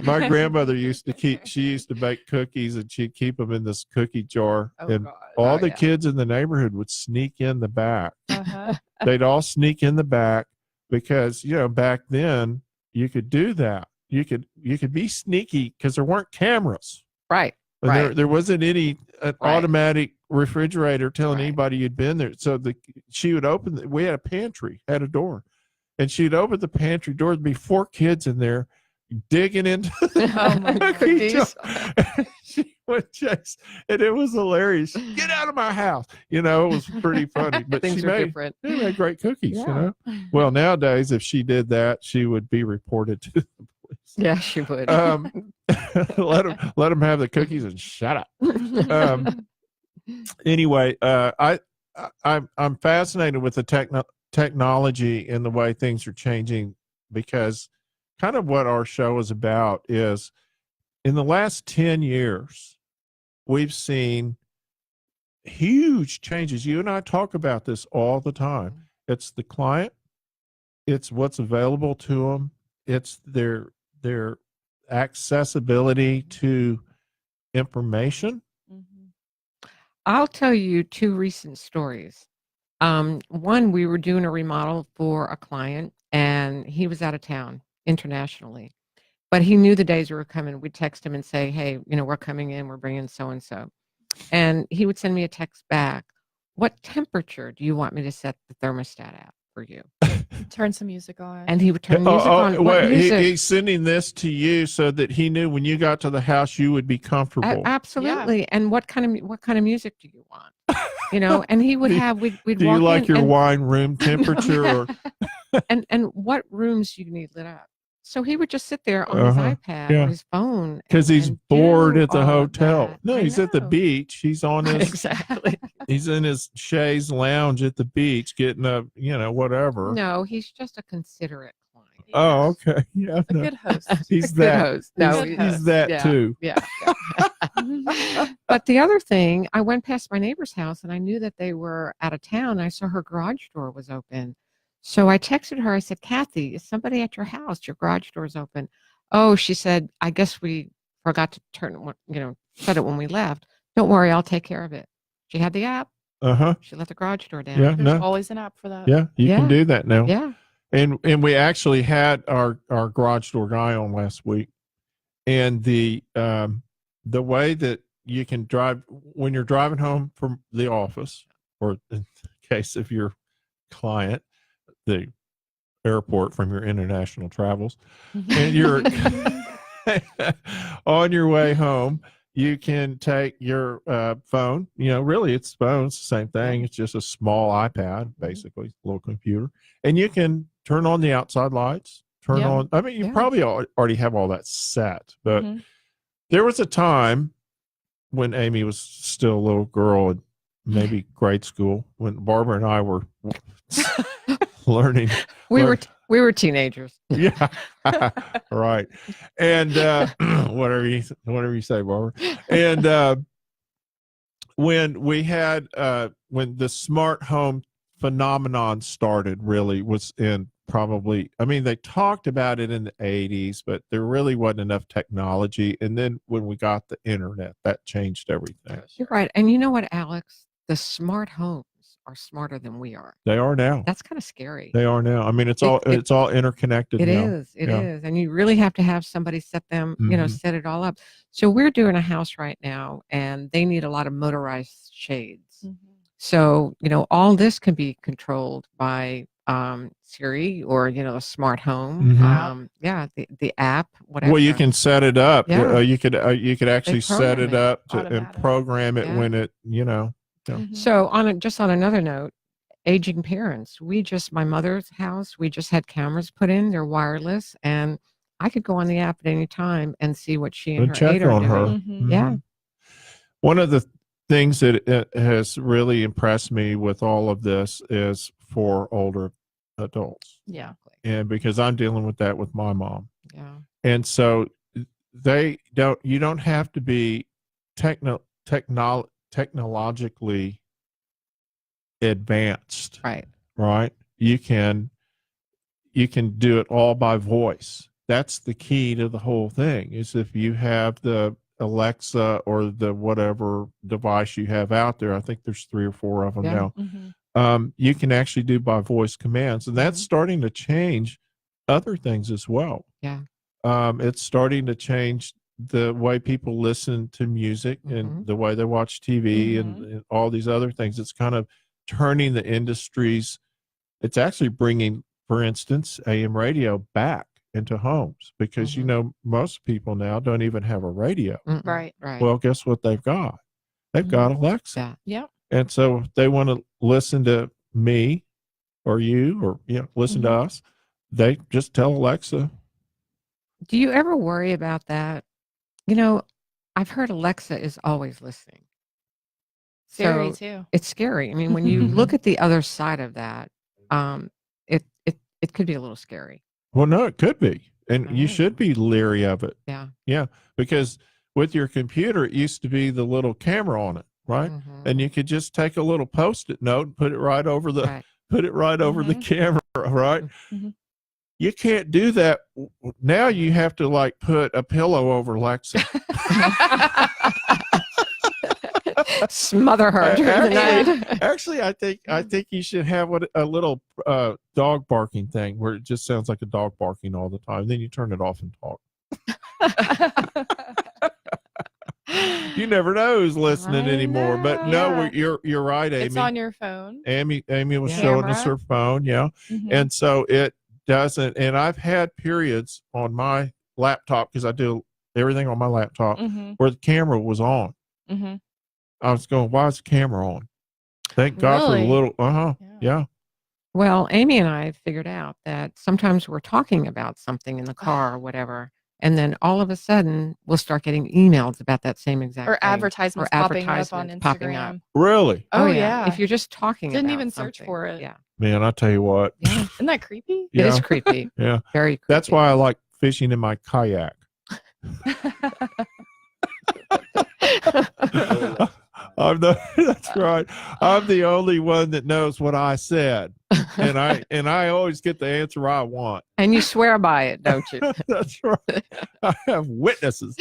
My grandmother used to bake cookies, and she'd keep them in this cookie jar. All the kids in the neighborhood would sneak in the back. They'd all sneak in the back because, back then you could do that. You could be sneaky because there weren't cameras. Right. And there wasn't any automatic refrigerator telling anybody you'd been there. So she would open, we had a pantry, had a door. And she'd open the pantry door. There'd be 4 kids in there digging into the cookies. She would chase, and it was hilarious. Get out of my house! It was pretty funny. But things are different. She made great cookies. Well, nowadays, if she did that, she would be reported to the police. Yeah, she would. Let them have the cookies and shut up. Anyway, I'm fascinated with the technology and the way things are changing, because kind of what our show is about is, in the last 10 years, we've seen huge changes. You and I talk about this all the time. It's the client, it's what's available to them, it's their accessibility to information. I'll tell you 2 recent stories. One, we were doing a remodel for a client, and he was out of town internationally, but he knew the days we were coming. We'd text him and say, hey, we're coming in, we're bringing so-and-so. And he would send me a text back. What temperature do you want me to set the thermostat at for you? Turn some music on. And he would turn music on. Wait, he's sending this to you so that he knew when you got to the house, you would be comfortable. Absolutely. Yeah. And what kind of music do you want? And he would have, we'd do you like your wine room temperature? Or and what rooms do you need lit up? So he would just sit there on his iPad or his phone. Because he's bored at the hotel. No, he's at the beach. He's on his exactly. He's in his chaise lounge at the beach getting whatever. No, he's just a considerate client. Oh, okay. Yeah. A good host. He's that. Host. No, he's that too. Yeah. But the other thing, I went past my neighbor's house and I knew that they were out of town. I saw her garage door was open. So I texted her. I said, Kathy, is somebody at your house? Your garage door is open. Oh, she said, I guess we forgot to shut it when we left. Don't worry, I'll take care of it. She had the app. She let the garage door down. Yeah, There's always an app for that. Yeah, you can do that now. Yeah. And we actually had our garage door guy on last week, and the way that you can drive when you're driving home from the office, or in the case of your client, the airport from your international travels, and you're on your way home, you can take your phone. Really, it's phones, the same thing. It's just a small iPad, basically, a little computer, and you can turn on the outside lights. Turn on. I mean, you probably already have all that set, but there was a time when Amy was still a little girl, and maybe grade school, when Barbara and I were learning. We were teenagers. Yeah, right. And whatever you say, Barbara. And when we had when the smart home phenomenon started, really was in probably, I mean, they talked about it in the 80s, but there really wasn't enough technology. And then when we got the internet, that changed everything. You're right. And you know what, Alex? The smart homes are smarter than we are. They are now. That's kind of scary. They are now. I mean, it's all interconnected It now. is. It is. And you really have to have somebody set them, set it all up. So we're doing a house right now, and they need a lot of motorized shades. So, all this can be controlled by Siri or, a smart home. The app, whatever. Well, you can set it up. Yeah. You could actually set it up and program it when it, So on another note, aging parents, my mother's house, we just had cameras put in, they're wireless, and I could go on the app at any time and see what she and her check aide are on her. doing. Yeah. One of the things that has really impressed me with all of this is for older adults. Yeah. And because I'm dealing with that with my mom. Yeah. And so you don't have to be technologically advanced. Right. You can do it all by voice. That's the key to the whole thing, is if you have the Alexa or the whatever device you have out there. I think there's 3 or 4 of them now. You can actually do by voice commands, and that's starting to change other things as well. Yeah. It's starting to change the way people listen to music and the way they watch TV and all these other things. It's kind of turning the industries. It's actually bringing, for instance, AM radio back into homes, because most people now don't even have a radio. Right. Well, guess what they've got? They've got Alexa. Yeah. And so if they want to listen to me or you, or listen to us, they just tell Alexa. Do you ever worry about that? I've heard Alexa is always listening. Scary too. It's scary. I mean, when you look at the other side of that, it could be a little scary. Well, no, it could be. And you should be leery of it. Yeah. Yeah. Because with your computer, it used to be the little camera on it, right? And you could just take a little Post-it note and put it right over the the camera, right? You can't do that. Now you have to put a pillow over Alexa. Smother her during the night. Actually, I think you should have a little dog barking thing where it just sounds like a dog barking all the time. Then you turn it off and talk. You never know who's listening anymore. But no, you're right, Amy. It's on your phone. Amy was showing us her phone, and so it doesn't. And I've had periods on my laptop, because I do everything on my laptop, where the camera was on. I was going, why is the camera on? Thank God for the little, yeah. Well, Amy and I figured out that sometimes we're talking about something in the car or whatever, and then all of a sudden we'll start getting emails about that same exact or thing. advertisements popping up on Instagram. Popping up. Really? Oh yeah. If you're just talking Didn't about even search something. for it. Yeah. Man, I tell you what. Yeah. Isn't that creepy? It is creepy. Yeah. Very creepy. That's why I like fishing in my kayak. That's right. I'm the only one that knows what I said, and I always get the answer I want. And you swear by it, don't you? That's right. I have witnesses.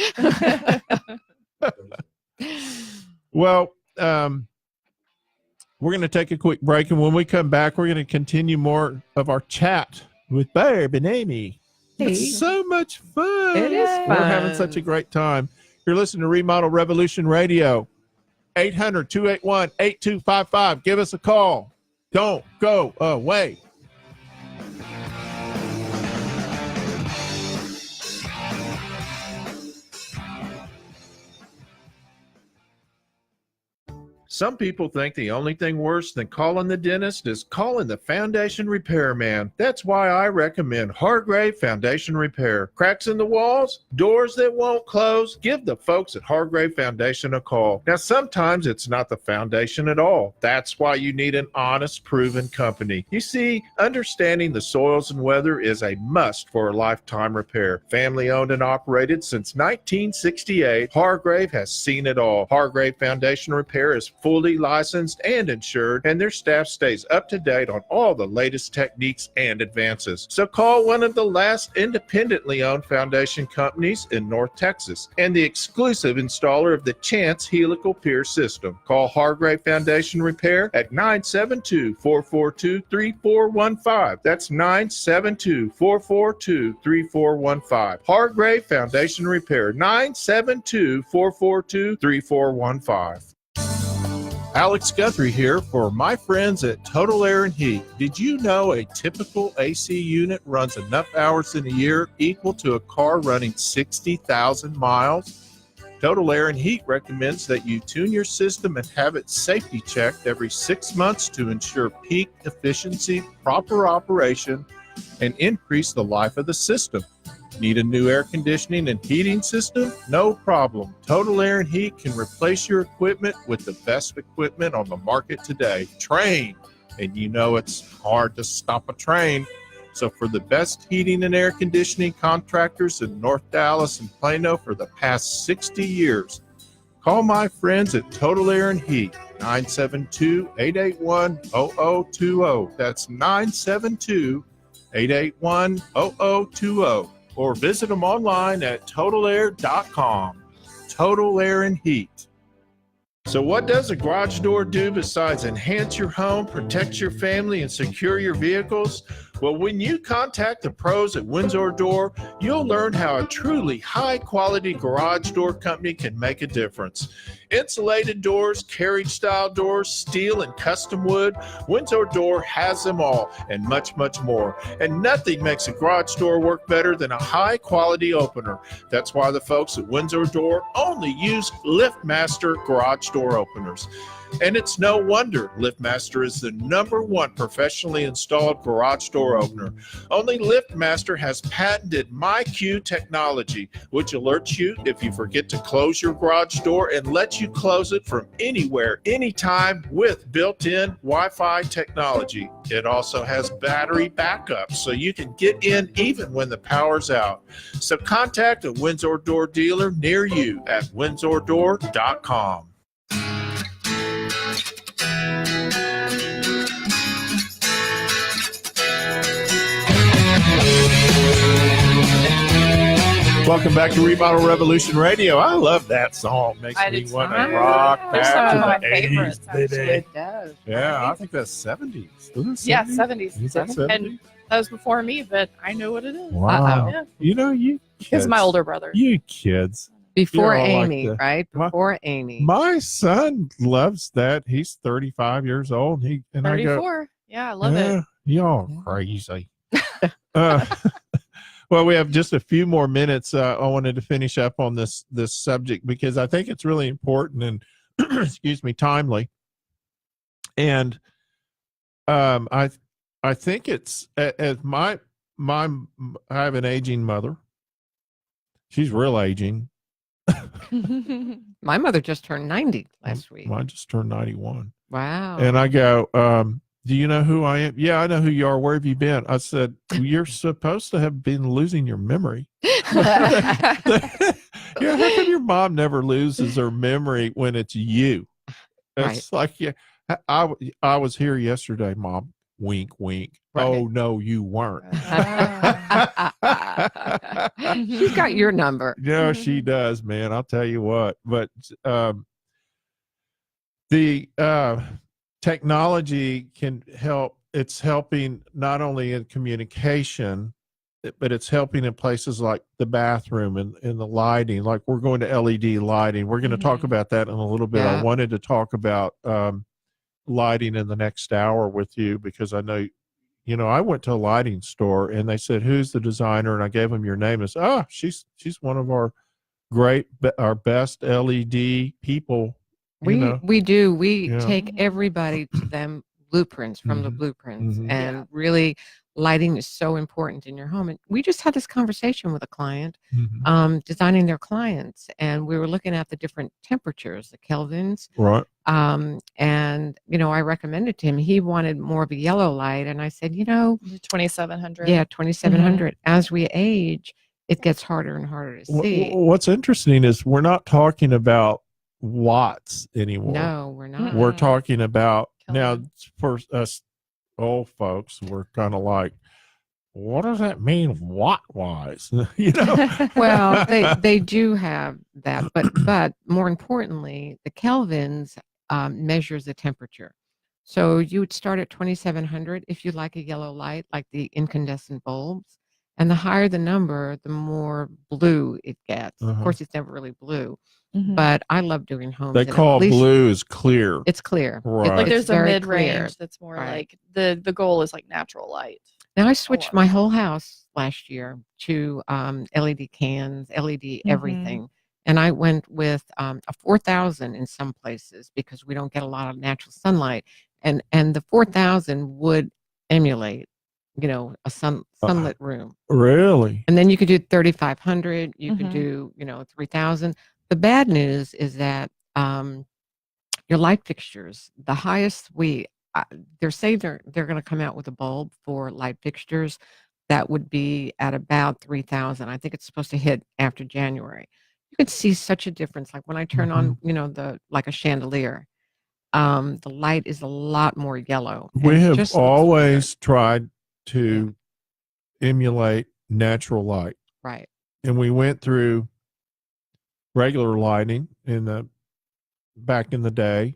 Well, we're going to take a quick break, and when we come back, we're going to continue more of our chat with Barb and Amy. It's so much fun. It is fun. We're having such a great time. You're listening to Remodel Revolution Radio. 800-281-8255. Give us a call. Don't go away. Some people think the only thing worse than calling the dentist is calling the foundation repairman. That's why I recommend Hargrave Foundation Repair. Cracks in the walls, doors that won't close, give the folks at Hargrave Foundation a call. Now, sometimes it's not the foundation at all. That's why you need an honest, proven company. You see, understanding the soils and weather is a must for a lifetime repair. Family owned and operated since 1968, Hargrave has seen it all. Hargrave Foundation Repair is fully licensed and insured, and their staff stays up to date on all the latest techniques and advances. So call one of the last independently owned foundation companies in North Texas and the exclusive installer of the Chance Helical Pier system. Call Hargrave Foundation Repair at 972-442-3415. That's 972-442-3415. Hargrave Foundation Repair, 972-442-3415. Alex Guthrie here for my friends at Total Air and Heat. Did you know a typical AC unit runs enough hours in a year equal to a car running 60,000 miles? Total Air and Heat recommends that you tune your system and have it safety checked every 6 months to ensure peak efficiency, proper operation, and increase the life of the system. Need a new air conditioning and heating system? No problem. Total Air and Heat can replace your equipment with the best equipment on the market today. Train. And you know it's hard to stop a train. So for the best heating and air conditioning contractors in North Dallas and Plano for the past 60 years, call my friends at Total Air and Heat, 972-881-0020. That's 972-881-0020. Or visit them online at totalair.com. Total Air and Heat. So what does a garage door do besides enhance your home, protect your family, and secure your vehicles? Well, when you contact the pros at Windsor Door, you'll learn how a truly high-quality garage door company can make a difference. Insulated doors, carriage-style doors, steel and custom wood, Windsor Door has them all and much, much more. And nothing makes a garage door work better than a high-quality opener. That's why the folks at Windsor Door only use LiftMaster garage door openers. And it's no wonder LiftMaster is the #1 professionally installed garage door opener. Only LiftMaster has patented MyQ technology, which alerts you if you forget to close your garage door and lets you close it from anywhere, anytime with built-in Wi-Fi technology. It also has battery backup, so you can get in even when the power's out. So contact a Windsor Door dealer near you at windsordor.com. Welcome back to Remodel Revolution Radio. I love that song. Makes me want to rock There's back some to of the my 80s, favorites, baby. It does. Yeah, I think that's 70s. Is it Yeah, 70s? 70s. Is that 70s? And that was before me, but I know what it is. Wow. Yeah. You know, you kids. It's my older brother. You kids. Before You're all like Amy, the- right? Before Amy. My son loves that. He's 35 years old. I go, 34. Yeah, I love yeah, it. y'all crazy. Well, we have just a few more minutes. I wanted to finish up on this subject because I think it's really important and excuse me, timely. And I think it's as my I have an aging mother. She's real aging. My mother just turned 90 last week. I just turned 91. Wow. And I go, do you know who I am? Yeah, I know who you are. Where have you been? I said, you're supposed to have been losing your memory. Yeah, how come your mom never loses her memory when it's you? It's like, yeah, I was here yesterday, Mom. Wink, wink. Right. Oh, no, you weren't. She's got your number. Yeah, she does, man. I'll tell you what. But the technology can help. It's helping not only in communication, but it's helping in places like the bathroom and the lighting. Like we're going to LED lighting. We're going to talk about that in a little bit. Yeah. I wanted to talk about lighting in the next hour with you because I know, I went to a lighting store and they said, who's the designer? And I gave them your name. And said, she's one of our best LED people We do. We Yeah. take everybody to them blueprints from the Mhm. blueprints, Mhm. and Yeah. really lighting is so important in your home. And we just had this conversation with a client, Mhm. designing their clients, and we were looking at the different temperatures, the kelvins. Right. And I recommended to him, he wanted more of a yellow light, and I said, 2700. yeah, 2700. As we age, it gets harder and harder to see. What's interesting is we're not talking about watts anymore. No, we're not. We're talking about now Kelvin. for us old folks, we're kind of like, what does that mean watt wise? Well, they do have that, but more importantly, the kelvins measures the temperature. So you would start at 2700 if you like a yellow light, like the incandescent bulbs, and the higher the number, the more blue it gets. Of course, it's never really blue, but I love doing homes. They that call at least blue is clear. it's clear. Right. Like It's there's a very mid clear. range that's more Right. like the goal is like natural light. Now I switched lot. my whole house last year to LED cans, LED everything, and I went with a 4000 in some places because we don't get a lot of natural sunlight, and the 4000 would emulate, a sunlit room. Really? And then you could do 3500, you could Mhm. do 3000. The bad news is that your light fixtures, the highest they're saying they're going to come out with a bulb for light fixtures that would be at about 3000. I think it's supposed to hit after January. You could see such a difference. Like when I turn on, like a chandelier, the light is a lot more yellow. We and it have just looks always weird. tried to emulate natural light. Right. And we went through regular lighting back in the day,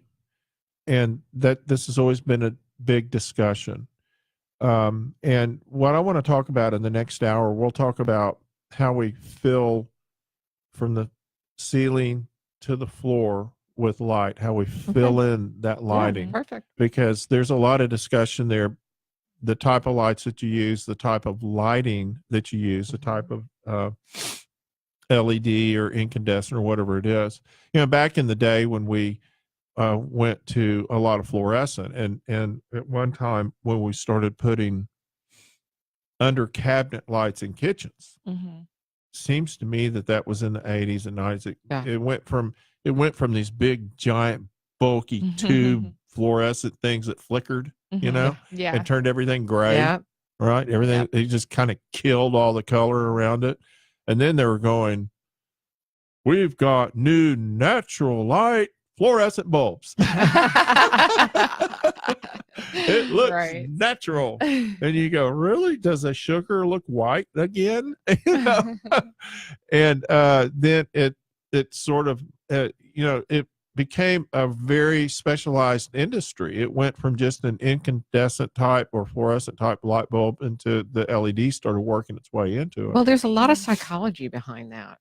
and that this has always been a big discussion. And what I want to talk about in the next hour, we'll talk about how we fill from the ceiling to the floor with light, how we fill in that lighting, Perfect. because there's a lot of discussion there. The type of lights that you use, the type of lighting that you use, the type of LED or incandescent or whatever it is. Back in the day when we went to a lot of fluorescent, and at one time when we started putting under cabinet lights in kitchens, seems to me that was in the 80s and 90s. It went from these big giant bulky tube fluorescent things that flickered, and turned everything gray. Yeah. Right. Everything, it just kind of killed all the color around it. And then they were going, we've got new natural light fluorescent bulbs. It looks natural. And you go, really? Does the sugar look white again? And then it sort of, it became a very specialized industry. It went from just an incandescent type or fluorescent type light bulb into the LED started working its way into it. Well, there's a lot of psychology behind that.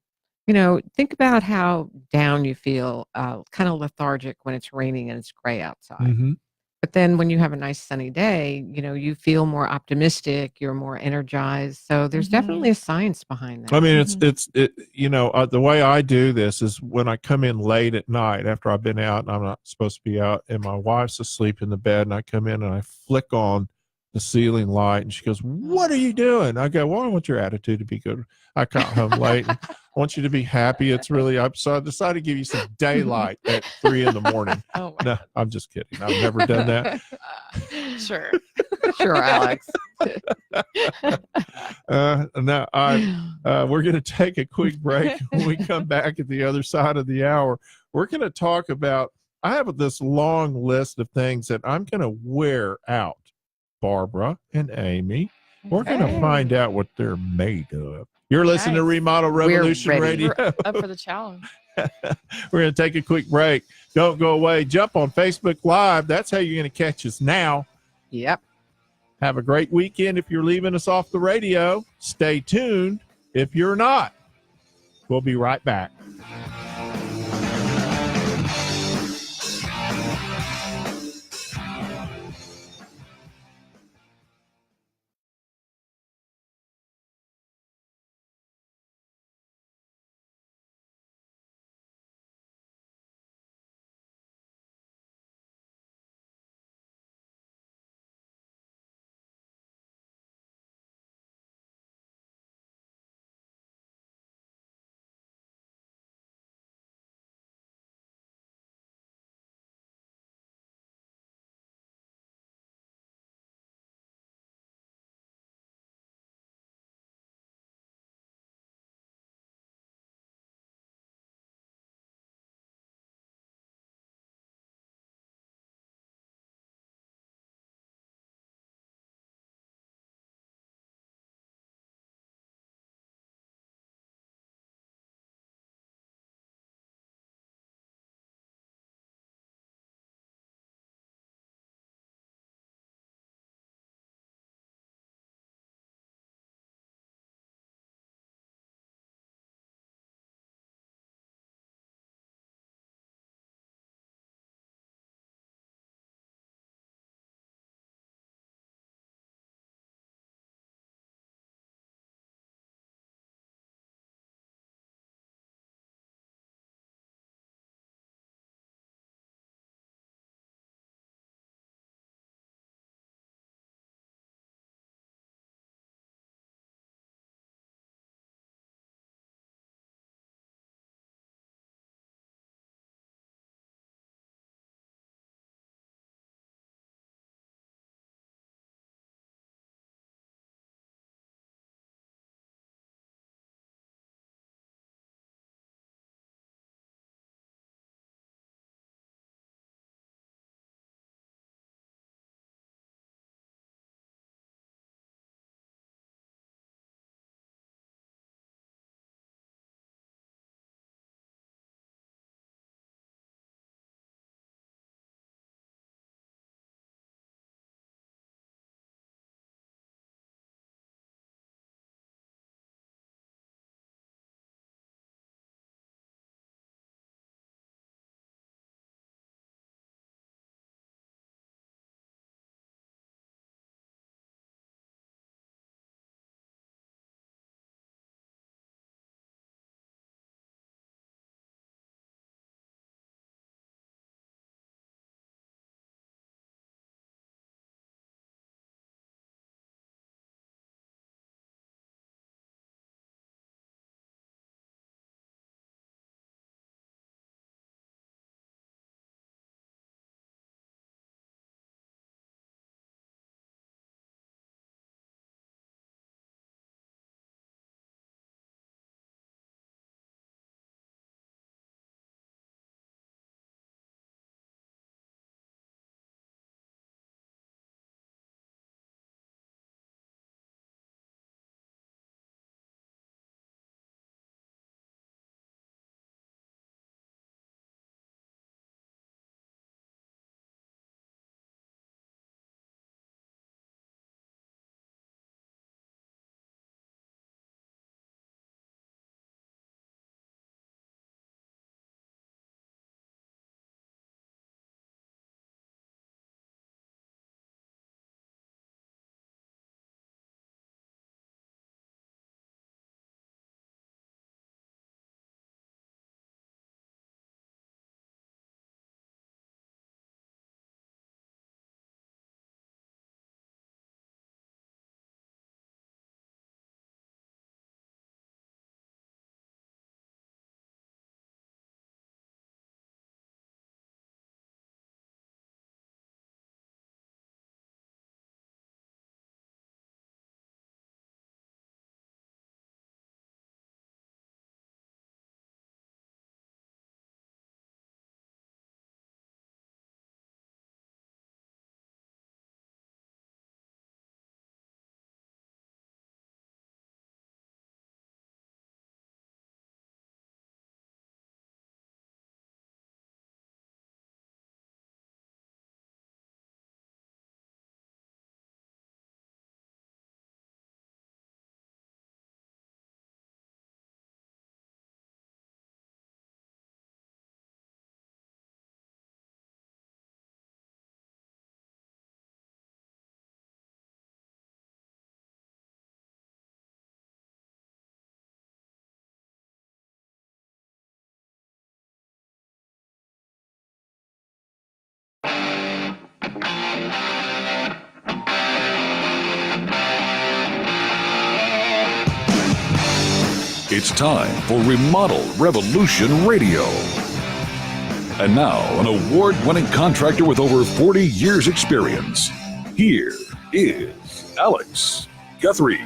Think about how down you feel, kind of lethargic when it's raining and it's gray outside. But then when you have a nice sunny day, you feel more optimistic, you're more energized. So there's definitely a science behind that. I mean, the way I do this is when I come in late at night after I've been out and I'm not supposed to be out, and my wife's asleep in the bed, and I come in and I flick on the ceiling light, and she goes, "What are you doing?" I go, "Well, I want your attitude to be good. I got home late. And I want you to be happy. It's really up." So I decided to give you some daylight at 3 a.m. Oh, no, I'm just kidding. I've never done that. Sure. Sure, Alex. Now we're going to take a quick break. When we come back at the other side of the hour, we're going to talk about, I have this long list of things that I'm going to wear out, Barbara and Amy. We're going to find out what they're made of. You're listening to Remodel Revolution Radio. We're up for the challenge. We're going to take a quick break. Don't go away. Jump on Facebook Live. That's how you're going to catch us now. Yep. Have a great weekend if you're leaving us off the radio. Stay tuned if you're not. We'll be right back. It's time for Remodel Revolution Radio. And now, an award-winning contractor with over 40 years' experience. Here is Alex Guthrie.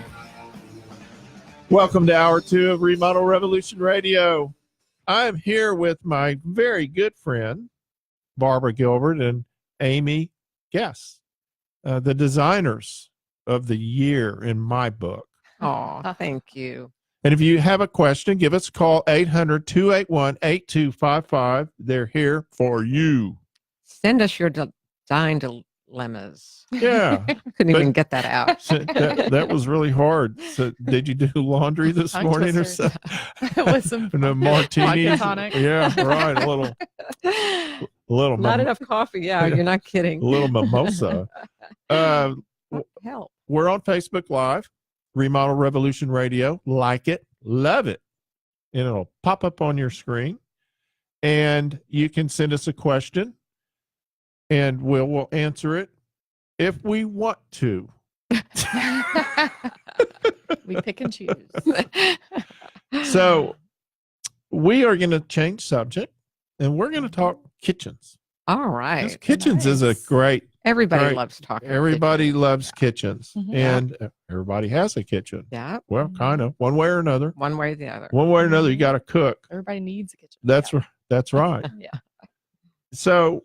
Welcome to Hour 2 of Remodel Revolution Radio. I'm here with my very good friend, Barbara Gilbert and Amy Guess, the designers of the year in my book. Oh, thank you. And if you have a question, give us a call, 800-281-8255. They're here for you. Send us your design dilemmas. Yeah. Couldn't even get that out. that was really hard. So did you do laundry this Tongue morning or twisters. something? With some No martinis. vodka tonic. Yeah, right. A little Not enough coffee. Yeah, you're not kidding. a little mimosa. Help. We're on Facebook Live, Remodel Revolution Radio. Like it, love it, and it'll pop up on your screen. And you can send us a question, and we'll answer it if we want to. We pick and choose. So we are going to change subject, and we're going to talk kitchens. All 'Cause right. kitchens is a Nice. great. Everybody Right. loves talking. Everybody kitchens. loves kitchens, Mhm. and everybody has a kitchen. Yeah, Well, kind of, one way or another. one way or the other. One way or another, you got to cook. Everybody needs a kitchen. That's right. Yeah. So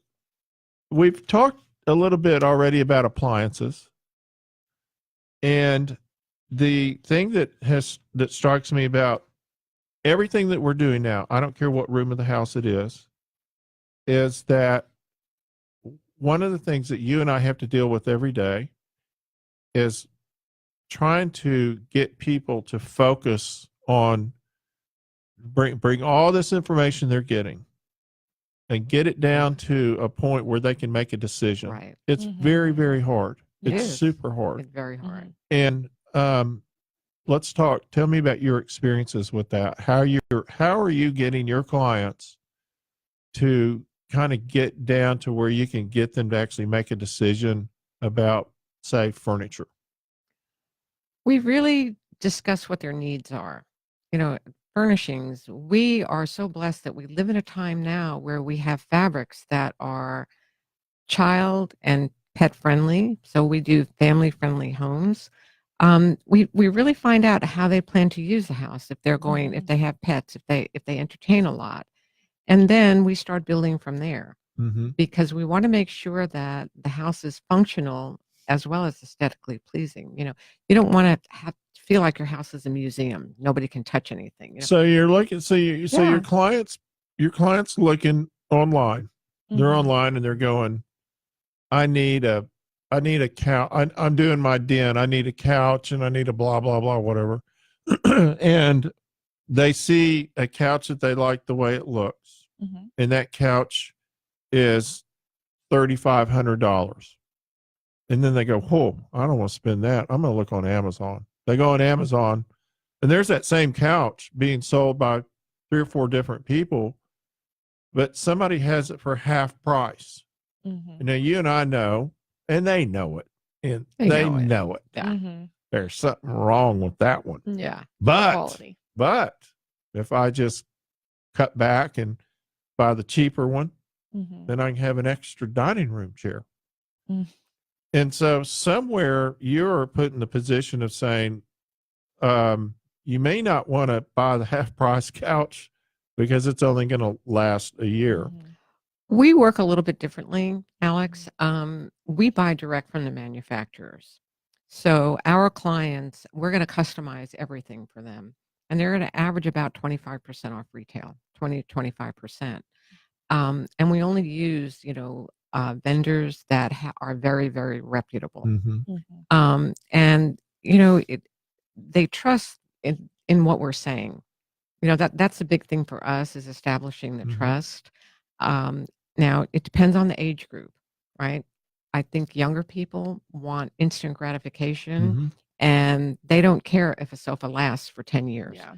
we've talked a little bit already about appliances, and the thing that strikes me about everything that we're doing now, I don't care what room of the house it is that one of the things that you and I have to deal with every day is trying to get people to focus on bring all this information they're getting and get it down to a point where they can make a decision. Right. It's Mhm. very, very hard. It It's is. super hard. It's very hard. And let's talk. Tell me about your experiences with that. How are you getting your clients to kind of get down to where you can get them to actually make a decision about, say, furniture? We really discuss what their needs are. Furnishings, we are so blessed that we live in a time now where we have fabrics that are child and pet friendly. So we do family friendly homes. We really find out how they plan to use the house, if they're going, if they have pets, if they entertain a lot. And then we start building from there Mm-hmm. because we want to make sure that the house is functional as well as aesthetically pleasing. You don't want to feel like your house is a museum. Nobody can touch anything. So you're looking. So your Yeah. clients looking online. They're Mhm. online and they're going, I need a couch. I'm doing my den. I need a couch and I need a blah blah blah whatever. And they see a couch that they like the way it looks, Mhm. and that couch is $3,500. And then they go, whoa, I don't want to spend that. I'm going to look on Amazon. They go on Amazon, and there's that same couch being sold by 3 or 4 different people, but somebody has it for half price. Mhm. Now, you and I know, and they know it, and They they know it. know it. Yeah. Mhm. There's something wrong with that one. Yeah. Quality. But if I just cut back and buy the cheaper one, Mhm. then I can have an extra dining room chair. Mm. And so somewhere you're put in the position of saying, you may not want to buy the half price couch because it's only going to last a year. Mhm. We work a little bit differently, Alex. We buy direct from the manufacturers. So our clients, we're going to customize everything for them. And they're going to average about 25% off retail, 20 to 25%. And we only use, vendors that are very, very reputable. Mm-hmm. Mhm. And, they trust in what we're saying. That's the big thing for us is establishing the Mhm. trust. Now, it depends on the age group, right? I think younger people want instant gratification, Mm-hmm. and they don't care if a sofa lasts for 10 years. Yeah.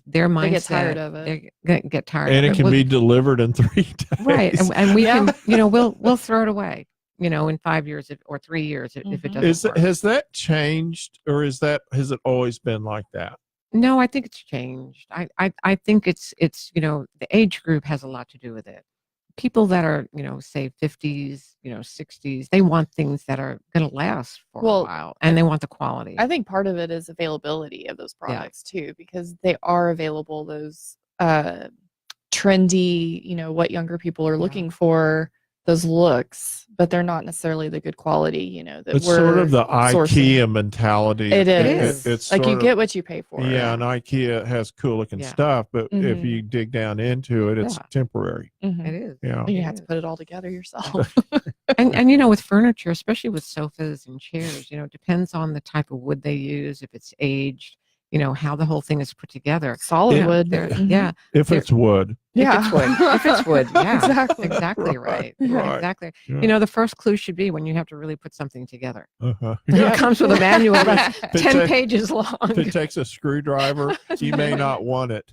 Their mindset. They get tired of it. They get tired And of it can be delivered in 3 days. right, and we Yeah. can, we'll throw it away, in 5 years or 3 years if it Mhm. doesn't work. Has that changed, or has it always been like that? No, I think it's changed. I think it's the age group has a lot to do with it. People that are, say 50s, 60s, they want things that are going to last for a Well, while, and they want the quality. I think part of it is availability of those Yeah. products too, because they are available, those trendy, what younger people are Yeah. looking for, those looks, but they're not necessarily the good quality, that It's we're sort of the sourcing. IKEA mentality. It It is. is. It's Like, you sort of- get what you pay for. Yeah, and IKEA has cool looking Yeah. stuff, but if Mhm. you dig down into it, it's Yeah. temporary. Mhm. It is. Yeah. You It have to is. put it all together yourself. And with furniture, especially with sofas and chairs, it depends on the type of wood they use, if it's aged, how the whole thing is put together. Solid Yeah. wood. Mhm. Yeah. If There- it's wood. Yeah. If it's wood, yeah. Exactly. Exactly right. Right. Exactly. Yeah. The first clue should be when you have to really put something together. Uh-huh. It comes with a manual that's If it 10 ta- pages long. If it takes a screwdriver, you may not want it.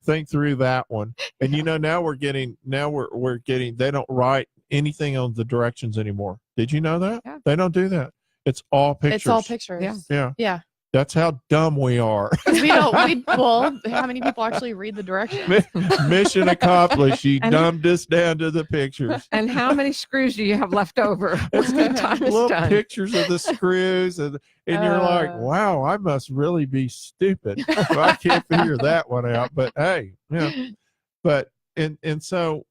Think through that one. And now we're getting they don't write anything on the directions anymore. Did you know that? Yeah. They don't do that. It's all pictures. It's all pictures. Yeah. Yeah. Yeah. That's how dumb we are. 'Cause well, how many people actually read the directions? Mission accomplished. You And- dumbed us down to the pictures. And how many screws do you have left over when the time is Little done? pictures of the screws, and you're like, wow, I must really be stupid. I can't figure that one out. But hey, yeah. But and so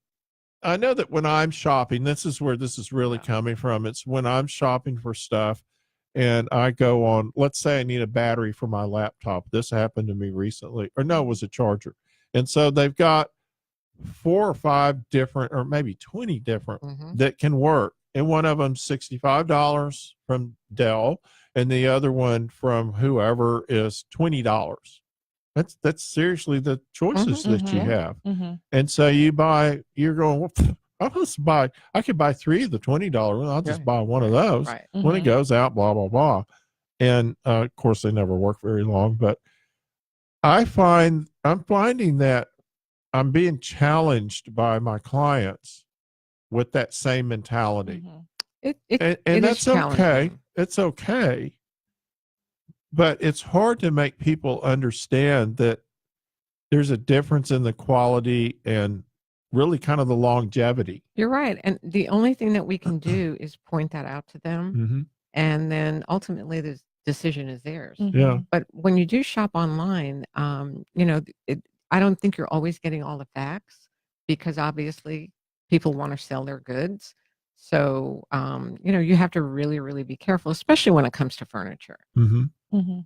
I know that when I'm shopping, this is where this is really coming from. It's when I'm shopping for stuff and I go on, let's say I need a battery for my laptop. This happened to me recently, or no, it was a charger. And so they've got 4 or 5 different, or maybe 20 different Mhm. that can work. And one of them $65 from Dell, and the other one from whoever is $20. That's seriously the choices Mhm. that you Mhm. have. Mhm. And so you're going, well, I could buy 3 of the $20 ones. I'll just Right. buy one of those. Right. When it Mhm. goes out, blah, blah, blah. And of course they never work very long, but I'm finding that I'm being challenged by my clients with that same mentality. Mhm. It And is that's okay. challenging. It's okay. But it's hard to make people understand that there's a difference in the quality and really kind of the longevity. You're right. And the only thing that we can do is point that out to them. Mm-hmm. And then ultimately the decision is theirs. Mhm. Yeah. But when you do shop online, I don't think you're always getting all the facts, because obviously people want to sell their goods. So, you have to really, really be careful, especially when it comes to furniture. Mm-hmm. Mhm.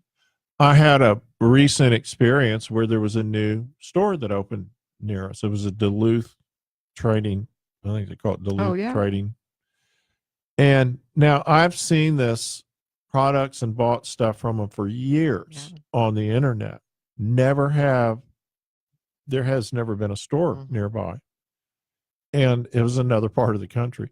I had a recent experience where there was a new store that opened near us. It was a Duluth trading. I think they call it Duluth yeah. trading. And now I've seen this products and bought stuff from them for years on the internet. There has never been a store Mhm. nearby. And it was another part of the country.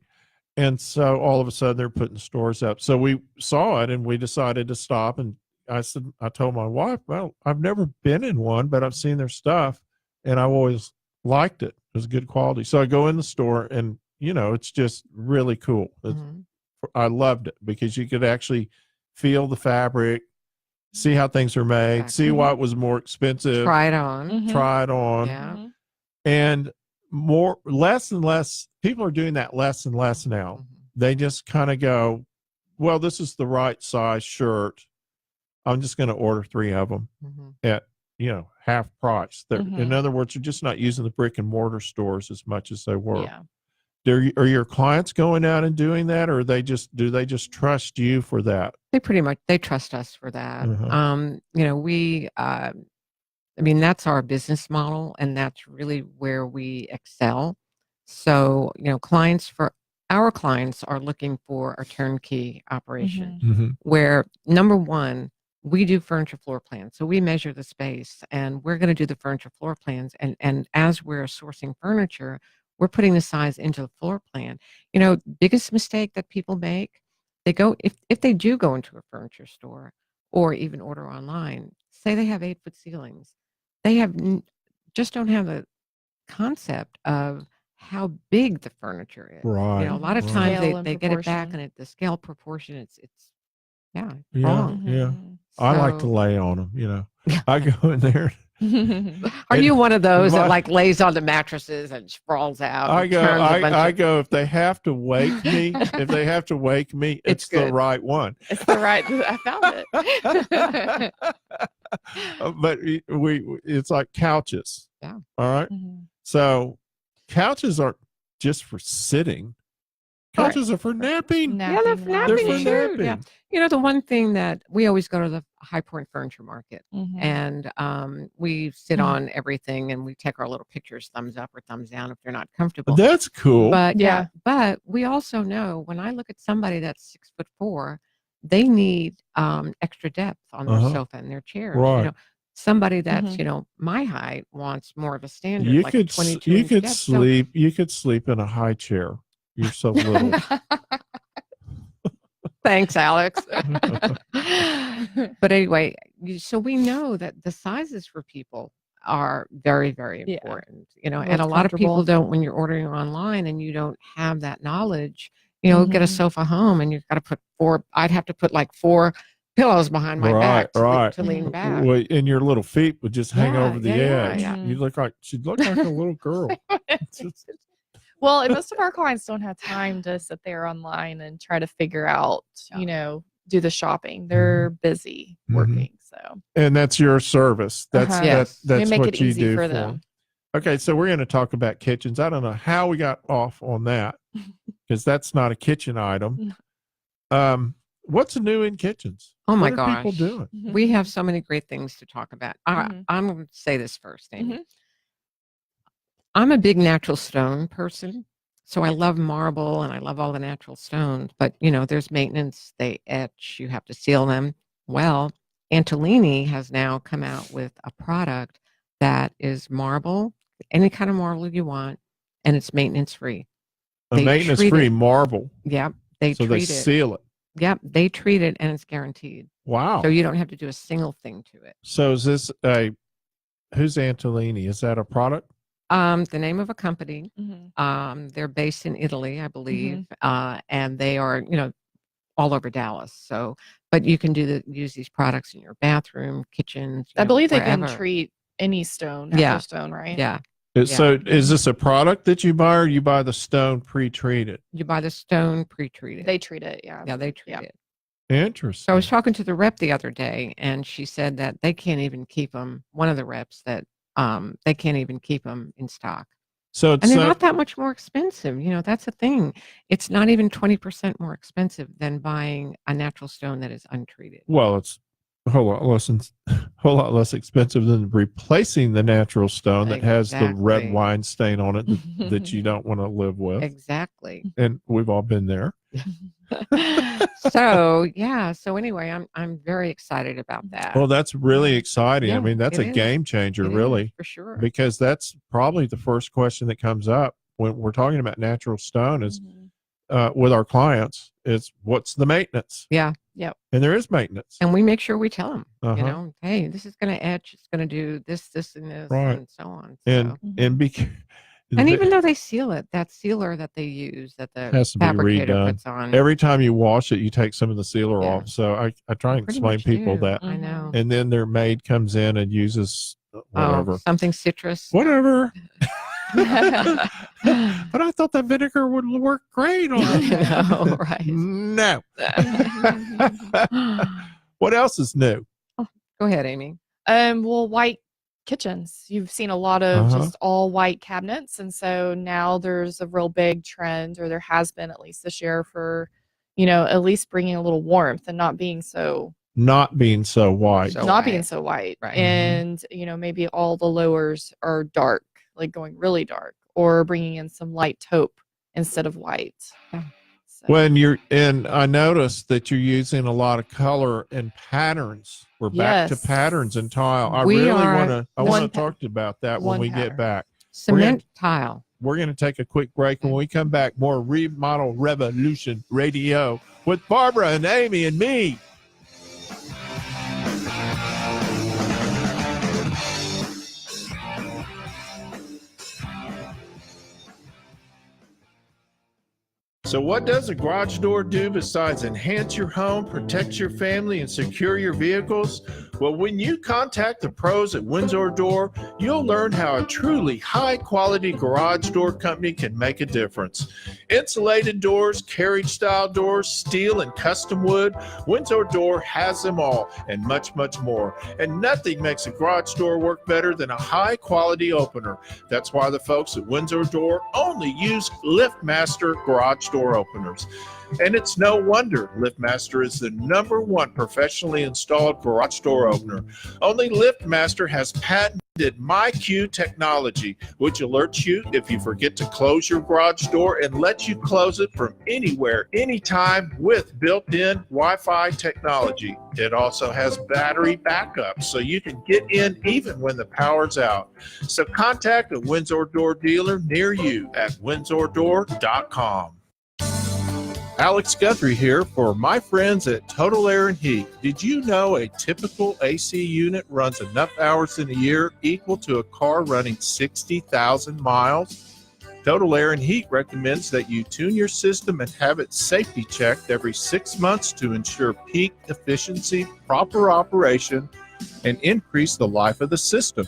And so all of a sudden they're putting stores up. So we saw it and we decided to stop. And I told my wife, well, I've never been in one, but I've seen their stuff and I've always liked it. It was good quality. So I go in the store and, it's just really cool. Mhm. I loved it because you could actually feel the fabric, see how things are made, Exactly. see why it was more expensive, Try it on. Mhm. try it on. Yeah. Mhm. And less and less people are doing that less and less now. Mhm. They just kind of go, well, this is the right size shirt. I'm just going to order 3 of them Mhm. at, half price. Mhm. In other words, they're just not using the brick and mortar stores as much as they were. Yeah. Are your clients going out and doing that, or do they just trust you for that? They trust us for that. Uh-huh. That's our business model, and that's really where we excel. So, our clients are looking for a turnkey operation Mm-hmm. where, number one, we do furniture floor plans. So we measure the space and we're going to do the furniture floor plans. And as we're sourcing furniture, we're putting the size into the floor plan. Biggest mistake that people make, if they do go into a furniture store or even order online, say they have 8-foot ceilings, they just don't have the concept of how big the furniture is. Right. A lot of Mhm. times Scale and they get it back proportion. and the scale proportion, it's Yeah. wrong. Yeah. Mhm. I like to So- lay on them. I go in there. Are you one of those my- that like lays on the mattresses and sprawls out? I and go. turns a bunch I of- go. If they have to wake me, It's it's the good. right one. It's the right. I found it. But it's like couches. Yeah. All right. Mhm. So couches aren't just for sitting. Couches are for napping. Yeah, they're for napping. They're for Sure, napping. yeah. The one thing that we always go to the High Point Furniture Market, Mhm. and we sit Mhm. on everything, and we take our little pictures, thumbs up or thumbs down if they're not comfortable. That's cool. But Yeah. but we also know when I look at somebody that's 6'4", they need extra depth on their Uh-huh. sofa and their chairs. Right. Somebody that's Mhm. my height wants more of a standard. You like a could 22-inch depth. So- sleep. You could sleep in a high chair. You're so little. Thanks, Alex. But anyway, so we know that the sizes for people are very, very Yeah. important. And Both a lot of people comfortable. don't, when you're ordering online and you don't have that knowledge, get a Mhm. sofa home and you've got to put I'd have to put like 4 pillows behind my back to lean Mhm. back. Well, and your little feet would just hang Yeah, over the yeah, yeah, edge. yeah. You look like she'd look like a little girl. Well, and most of our clients don't have time to sit there online and try to figure out, do the shopping. They're busy Mhm. working. So And that's your service. That's Uh-huh. Yes. that's we make what it you easy do for for them. them. Okay, so we're going to talk about kitchens. I don't know how we got off on that because that's not a kitchen item. What's new in kitchens? Oh my what are people gosh. doing? We have so many great things to talk about. Mhm. I'm going to say this first, Amy. Mhm. I'm a big natural stone person. So I love marble and I love all the natural stones. But, there's maintenance. They etch. You have to seal them. Well, Antolini has now come out with a product that is marble, any kind of marble you want, and it's maintenance free. A They maintenance treat free it. marble. Yep. They So they treat it. seal it. Yep. They treat it and it's guaranteed. Wow. So you don't have to do a single thing to it. So is this who's Antolini? Is that a product? The name of a company. Mhm. They're based in Italy, I believe, and they are, all over Dallas. So, but you can use these products in your bathroom, kitchens. I believe they can wherever. treat any stone, Yeah. natural stone, right? Yeah, So is this a product that you buy, or you buy the stone pre-treated? you buy the stone pre-treated. They treat it. Yeah. yeah, they treat Yeah. it. Interesting. So I was talking to the rep the other day, and she said that they can't even keep them. One of the reps that they can't even keep them in stock. So And they're not that much more expensive. That's the thing. It's not even 20% more expensive than buying a natural stone that is untreated. well, it's a whole lot less expensive than replacing the natural stone that has the red Exactly. wine stain on it that you don't want to live with. Exactly. And we've all been there. So anyway, I'm very excited about that. Well, that's really exciting. I Yeah, mean, that's it a is. game changer, It is, really, for sure. because that's probably the first question that comes up when we're talking about natural stone is Mhm. with our clients is what's the maintenance? Yeah. And there is maintenance. And we make sure we tell them, Uh-huh. hey, this is going to etch, it's going to do this, and this, Right. and so on. And So. and be And even though they seal it, that sealer that they use, that the Has to be fabricator redone. puts on, every time you wash it, you take some of the sealer Yeah. off. So I try and pretty explain much people do. that. I know. And then their maid comes in and uses whatever. Something citrus. Whatever. But I thought that vinegar would work great on it. I know, right. No. What else is new? Go ahead, Amy. Well, white kitchens. You've seen a lot of Uh-huh. just all white cabinets. And so now there's a real big trend, or there has been at least this year, for, at least bringing a little warmth and not being so Not being so white. So not being white. so white. Right. And, maybe all the lowers are dark, like going really dark, or bringing in some light taupe instead of white. Yeah. So, And I noticed that you're using a lot of color and patterns. We're back to Yes. patterns and tile. I We really are want one to pa- talk about that when one we pattern. get back. Cement tile. We're going to take a quick break. When we come back, more Remodel Revolution Radio with Barbara and Amy and me. So what does a garage door do besides enhance your home, protect your family, and secure your vehicles? Well, when you contact the pros at Windsor Door, you'll learn how a truly high-quality garage door company can make a difference. Insulated doors, carriage-style doors, steel and custom wood, Windsor Door has them all and much, much more. And nothing makes a garage door work better than a high-quality opener. That's why the folks at Windsor Door only use LiftMaster garage door openers. And it's no wonder LiftMaster is the #1 professionally installed garage door opener. Only LiftMaster has patented MyQ technology, which alerts you if you forget to close your garage door and lets you close it from anywhere, anytime with built-in Wi-Fi technology. It also has battery backup, so you can get in even when the power's out. So contact a Windsor Door dealer near you at windsordor.com. Alex Guthrie here for my friends at Total Air and Heat. Did you know a typical AC unit runs enough hours in a year equal to a car running 60,000 miles? Total Air and Heat recommends that you tune your system and have it safety checked every 6 months to ensure peak efficiency, proper operation, and increase the life of the system.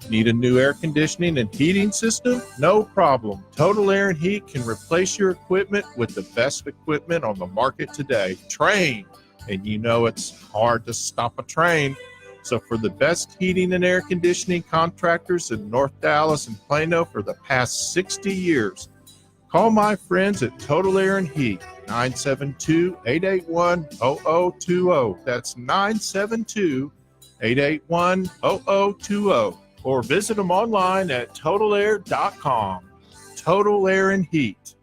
Need a new air conditioning and heating system? No problem. Total Air and Heat can replace your equipment with the best equipment on the market today. Train. And you know it's hard to stop a train. So for the best heating and air conditioning contractors in North Dallas and Plano for the past 60 years, call my friends at Total Air and Heat, 972-881-0020. That's 972-881-0020. Or visit them online at totalair.com. Total Air and Heat.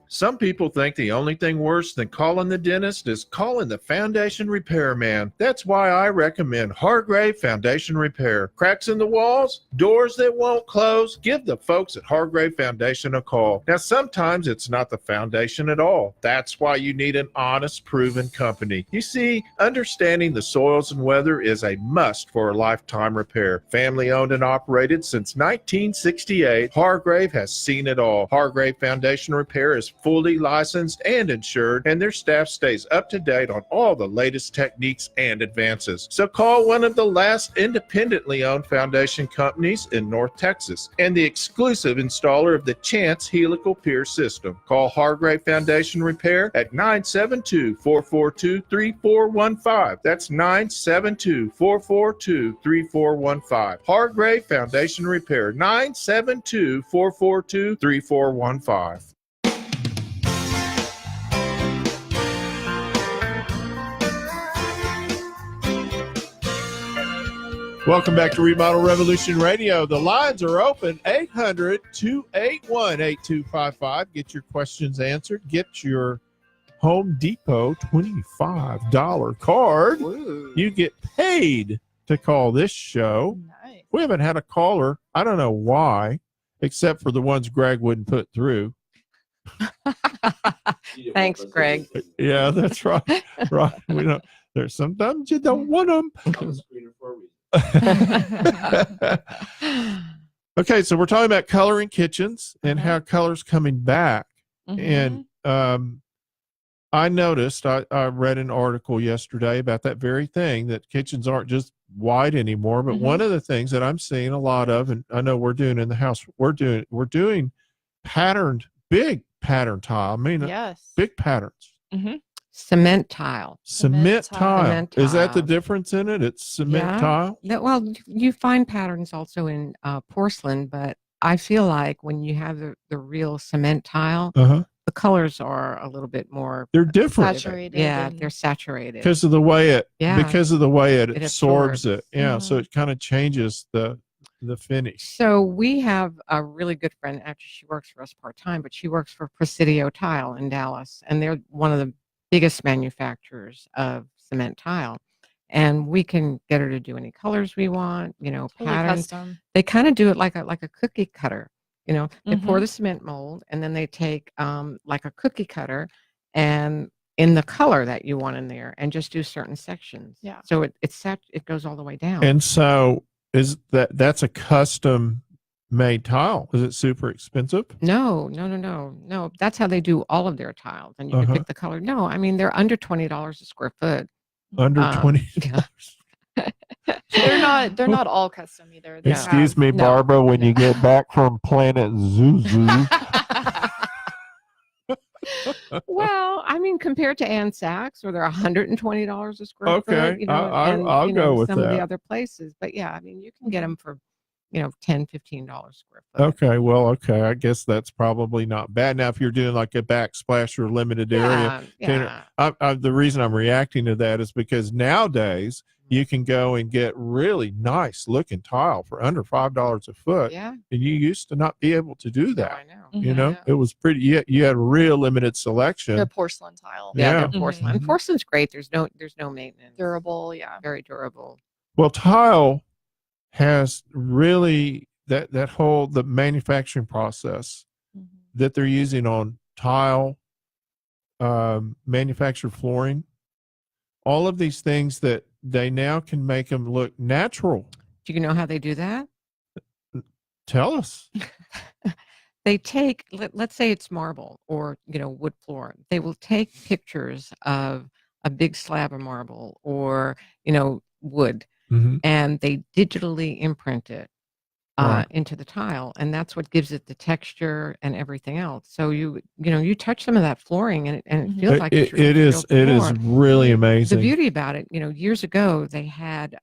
Some people think the only thing worse than calling the dentist is calling the foundation repairman. That's why I recommend Hargrave Foundation Repair. Cracks in the walls? Doors that won't close? Give the folks at Hargrave Foundation a call. Now, sometimes it's not the foundation at all. That's why you need an honest, proven company. You see, understanding the soils and weather is a must for a lifetime repair. Family owned and operated since 1968, Hargrave has seen it all. Hargrave Foundation Repair is fully licensed and insured, and their staff stays up to date on all the latest techniques and advances. So call one of the last independently owned foundation companies in North Texas and the exclusive installer of the Chance helical pier system. Call Hargrave Foundation Repair at 972-442-3415. That's 972-442-3415. Hargrave Foundation Repair, 972-442-3415. Welcome back to Remodel Revolution Radio. The lines are open, 800-281-8255. Get your questions answered. Get your Home Depot $25 card. Ooh. You get paid to call this show. Nice. We haven't had a caller. I don't know why, except for the ones Greg wouldn't put through. Thanks, Greg. Yeah, that's right. Right. We don't. There's sometimes you don't want them. Okay, so we're talking about coloring kitchens and how color's coming back. Mhm. And I noticed, I read an article yesterday about that very thing, that kitchens aren't just white anymore. But one of the things that I'm seeing a lot of, and I know we're doing in the house, we're doing patterned, big pattern tile. I mean, Yes. big patterns. Cement tile. Cement tile. Cement Is that the tile. difference in it? It's cement Yeah. tile? Well, you find patterns also in porcelain, but I feel like when you have the real cement tile, Uh-huh. the colors are a little bit more They're different Saturated. Yeah, and- they're saturated. because of the way it Yeah. absorbs absorbs. it. Yeah, so it kind of changes the finish. So we have a really good friend. Actually, she works for us part-time, but she works for Presidio Tile in Dallas, and they're one of the biggest manufacturers of cement tile. And we can get her to do any colors we want, Totally patterns. custom. They kind of do it like a cookie cutter. They pour Mhm. the cement mold, and then they take like a cookie cutter and in the color that you want in there, and just do certain sections. Yeah. So it goes all the way down. And so that's a custom made tile. Is it super expensive? No. That's how they do all of their tiles, and you can pick the color. No, I mean they're under $20 a square foot. Under 20. Yeah. They're not all custom either. They Excuse have- me, No. Barbara, when you get back from Planet Zuzu. Well, I mean, compared to Ann Sachs, where they're $120 a square Okay, foot, you know, I'll you go know, with some of that. the other places. But yeah, I mean, you can get them for, $10, $15 square foot. Okay, well, okay. I guess that's probably not bad. Now, if you're doing like a backsplash or limited area, Yeah. the reason I'm reacting to that is because nowadays you can go and get really nice looking tile for under $5 a foot. Yeah. And you used to not be able to do No, that. I know. You Mhm. know, Yeah. it was pretty, you had a real limited selection. They're porcelain tile. Yeah, Yeah. they're porcelain. Mhm. Porcelain's great. There's no maintenance. Durable, yeah. Very durable. Well, tile has really that whole the manufacturing process Mhm. that they're using on tile, manufactured flooring, all of these things that they now can make them look natural. Do you know how they do that? Tell us. They take, let's say it's marble or wood floor. They will take pictures of a big slab of marble or wood, Mhm. and they digitally imprint it Right. into the tile, and that's what gives it the texture and everything else. So you touch some of that flooring, and it Mhm. feels like it's It is floor. really The amazing. beauty about it, years ago they had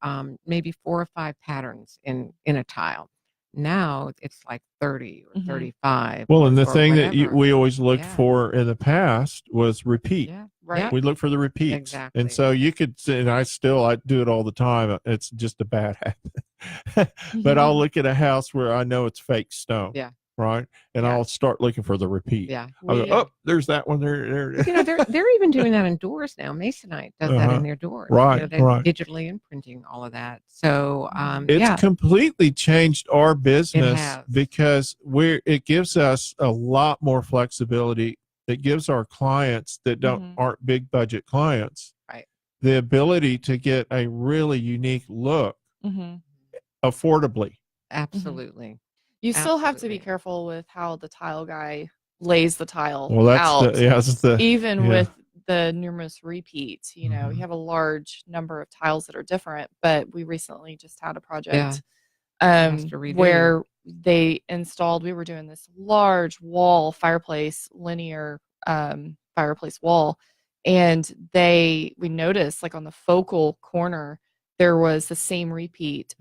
maybe 4 or 5 patterns in a tile. Now it's like 30 or Mhm. 35. Well, and the or thing that whatever. we always looked Yeah. for in the past was repeat. Yeah, Right. We look for the repeats. Exactly. And so you could, and I do it all the time. It's just a bad habit. But I'll look at a house where I know it's fake stone. Yeah. Right. And Yeah. I'll start looking for the repeat. Yeah. I'll go, We- oh, there's that one there. They're even doing that in doors now. Masonite does that Uh-huh. in their doors. Right, They're right. digitally imprinting all of that. So It's yeah, completely changed our business has. because it gives us a lot more flexibility. It gives our clients that Mhm. aren't big budget clients Right. the ability to get a really unique look Mhm. affordably. absolutely. You still have to be Absolutely. careful with how the tile guy lays the tile Well, that's out. that's the Even yeah. with the numerous repeats, you Mhm. have a large number of tiles that are different. But we recently just had a project Has to redo. where they installed, we were doing this large wall fireplace, linear fireplace wall, and we noticed like on the focal corner there was the same repeat,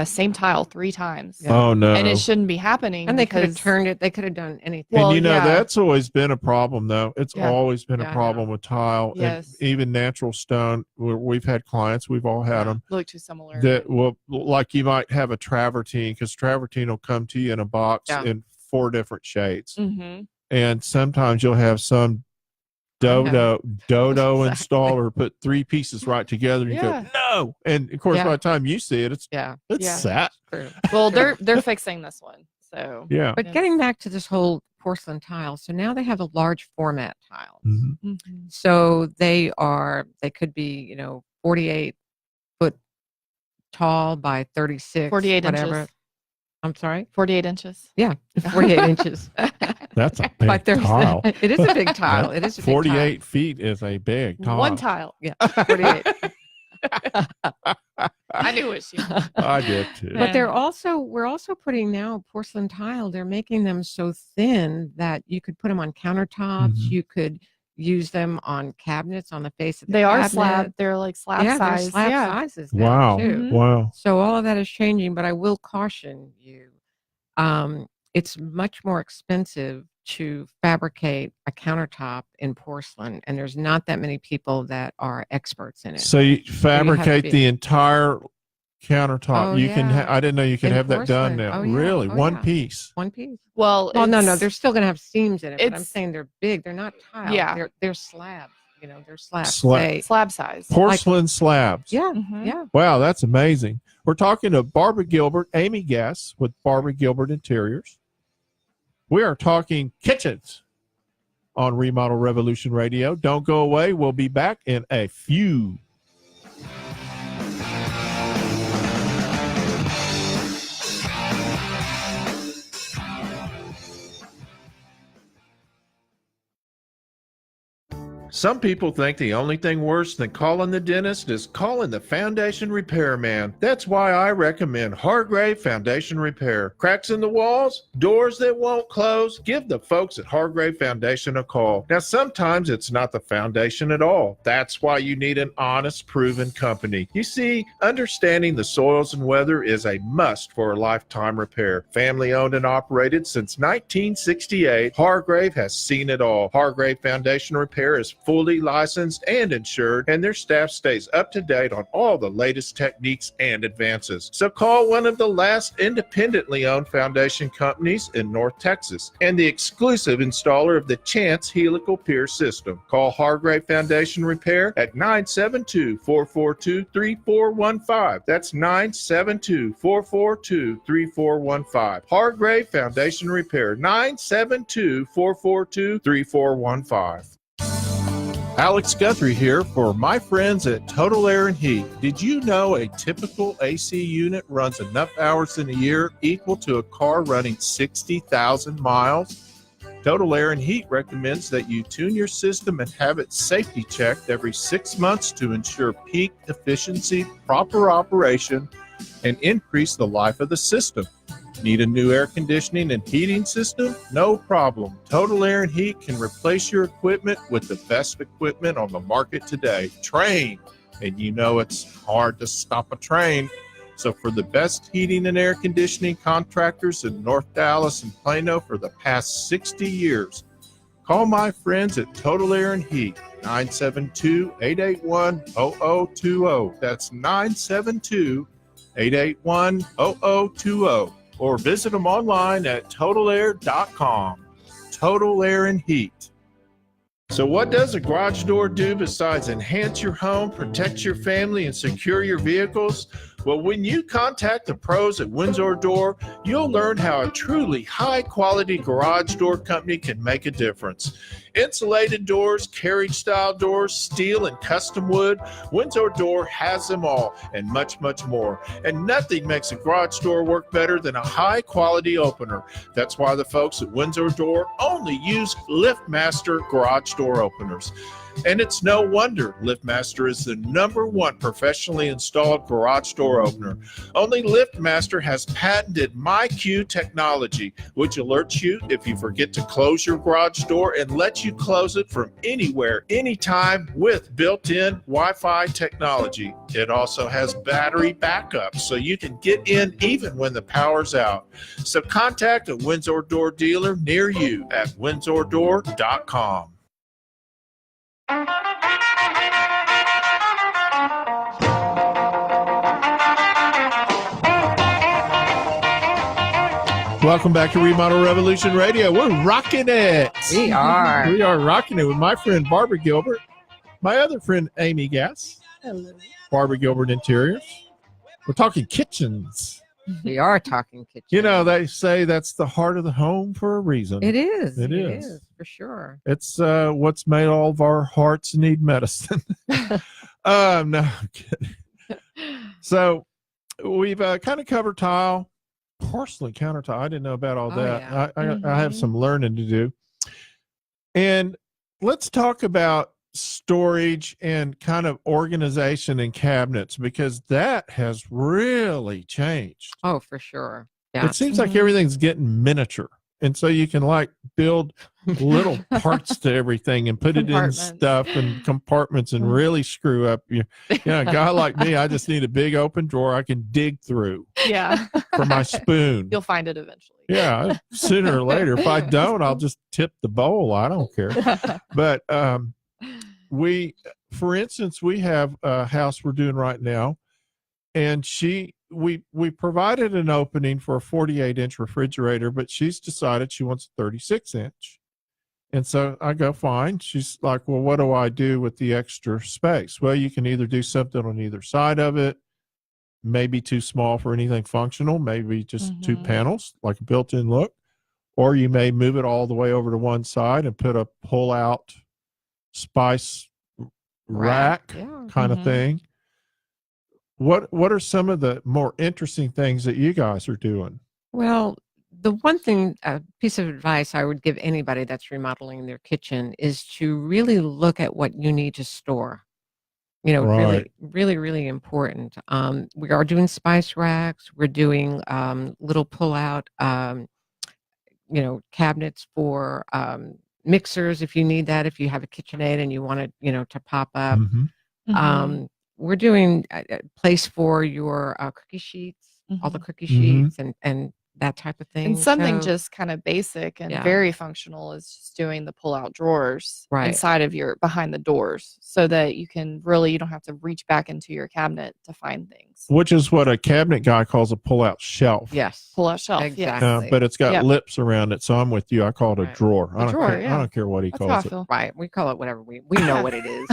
same tile 3 times. Yeah. Oh no. And it shouldn't be happening. And they could have because- turned it. They could have done anything. Well, and yeah. that's always been a problem though. It's Yeah. always been Yeah, a I problem know. with tile Yes. and even natural stone. We've had clients, we've all had them look too similar. that will, like you might have a travertine, because travertine will come to you in a box Yeah. in 4 different shades. Mhm. And sometimes you'll have some dodo installer put 3 pieces right together and you Yeah. go, no. And of course, Yeah. by the time you see it, it's Yeah. Yeah. sat. True. Well, they're fixing this one. So Yeah. But getting back to this whole porcelain tile, so now they have a large format tile. Mhm. Mhm. So they could be, 48 foot tall by 36, 48 whatever. inches. I'm sorry? 48 inches. Yeah, 48 inches. That's a But big there's tile. it is a big tile. It is a big 48 feet is a big tile. One tile. tile. Yeah, 48. I knew it. She. I did too. But we're also putting now porcelain tile. They're making them so thin that you could put them on countertops. Mhm. You could use them on cabinets on the face of the They are cabinet. slab. They're like slab Yeah, they're size. slab yeah. sizes now, Wow. too. Mhm. Wow. So all of that is changing, but I will caution you. It's much more expensive to fabricate a countertop in porcelain, and there's not that many people that are experts in it. So you fabricate be- the entire countertop. Oh, you can. yeah. I didn't know you could In have that done porcelain. now. Oh, yeah. Really, Oh, one yeah. piece. One piece. Well, Well, no, it's- they're still going to have seams in it, but I'm it's- saying they're big. They're not tile. Yeah. They're slabs. They're slabs. Slab- slab size. Porcelain slabs. Yeah, Mhm. yeah. Wow, that's amazing. We're talking to Barbara Gilbert, Amy Guess with Barbara Gilbert Interiors. We are talking kitchens on Remodel Revolution Radio. Don't go away. We'll be back in a few. Some people think the only thing worse than calling the dentist is calling the foundation repairman. That's why I recommend Hargrave Foundation Repair. Cracks in the walls, doors that won't close, give the folks at Hargrave Foundation a call. Now, sometimes it's not the foundation at all. That's why you need an honest, proven company. You see, understanding the soils and weather is a must for a lifetime repair. Family owned and operated since 1968, Hargrave has seen it all. Hargrave Foundation Repair is fully licensed and insured, and their staff stays up to date on all the latest techniques and advances. So call one of the last independently owned foundation companies in North Texas and the exclusive installer of the Chance Helical Pier system. Call Hargrave Foundation Repair at 972-442-3415. That's 972-442-3415. Hargrave Foundation Repair, 972-442-3415. Alex Guthrie here for my friends at Total Air and Heat. Did you know a typical AC unit runs enough hours in a year equal to a car running 60,000 miles? Total Air and Heat recommends that you tune your system and have it safety checked every 6 months to ensure peak efficiency, proper operation, and increase the life of the system. Need a new air conditioning and heating system? No problem. Total Air and Heat can replace your equipment with the best equipment on the market today. Train. And you know it's hard to stop a train. So for the best heating and air conditioning contractors in North Dallas and Plano for the past 60 years, call my friends at Total Air and Heat, 972-881-0020. That's 972-881-0020. Or visit them online at totalair.com. Total Air and Heat. So what does a garage door do besides enhance your home, protect your family, and secure your vehicles? Well, when you contact the pros at Windsor Door, you'll learn how a truly high-quality garage door company can make a difference. Insulated doors, carriage-style doors, steel and custom wood, Windsor Door has them all and much, much more. And nothing makes a garage door work better than a high-quality opener. That's why the folks at Windsor Door only use LiftMaster garage door openers. And it's no wonder LiftMaster is the #1 professionally installed garage door opener. Only LiftMaster has patented MyQ technology, which alerts you if you forget to close your garage door and lets you close it from anywhere, anytime with built-in Wi-Fi technology. It also has battery backup, so you can get in even when the power's out. So contact a Windsor Door dealer near you at windsordor.com. Welcome back to Remodel Revolution Radio. We're rocking it. We are. We are rocking it with my friend Barbara Gilbert, my other friend Amy Guess. Hello. Barbara Gilbert Interiors. We're talking kitchens. We are talking kitchen. You know, they say that's the heart of the home for a reason. It is. It is. For sure. It's what's made all of our hearts need medicine. No, I'm kidding. So we've kind of covered tile, porcelain countertop. I didn't know about all that. Yeah. I have some learning to do. And let's talk about storage and kind of organization in cabinets, because that has really changed. Oh, for sure. Yeah. It seems like everything's getting miniature. And so you can like build little parts to everything and put it in stuff and compartments and really screw up. A guy like me, I just need a big open drawer I can dig through. Yeah. For my spoon. You'll find it eventually. Yeah. Sooner or later. If I don't, I'll just tip the bowl. I don't care. But for instance, we have a house we're doing right now, and we provided an opening for a 48-inch refrigerator, but she's decided she wants a 36-inch. And so I go, fine. She's like, well, what do I do with the extra space? Well, you can either do something on either side of it, maybe too small for anything functional, maybe just two panels, like a built-in look, or you may move it all the way over to one side and put a pull-out spice rack kind of thing. What are some of the more interesting things that you guys are doing? Well, The one thing, piece of advice I would give anybody that's remodeling their kitchen is to really look at what you need to store. Really, Right. really, really important. We are doing spice racks. We're doing little pull-out, cabinets for mixers if you need that. If you have a KitchenAid and you want it, to pop up. Hmm. Mhm. We're doing a place for your cookie sheets, all the Mhm. cookie Hmm. sheets, and that type of And thing. something So, just kind of basic and yeah, very functional is just doing the pull-out drawers right. inside of behind the doors so that you don't have to reach back into your cabinet to find things. Which is what a cabinet guy calls a pull-out shelf. Yes, Pull-out shelf, yes. exactly. But it's got Yep. lips around it, so I'm with you. I call it a Right. drawer. A drawer, I yeah. don't care what he That's how I calls it. feel. Right. We call it whatever we know what it is.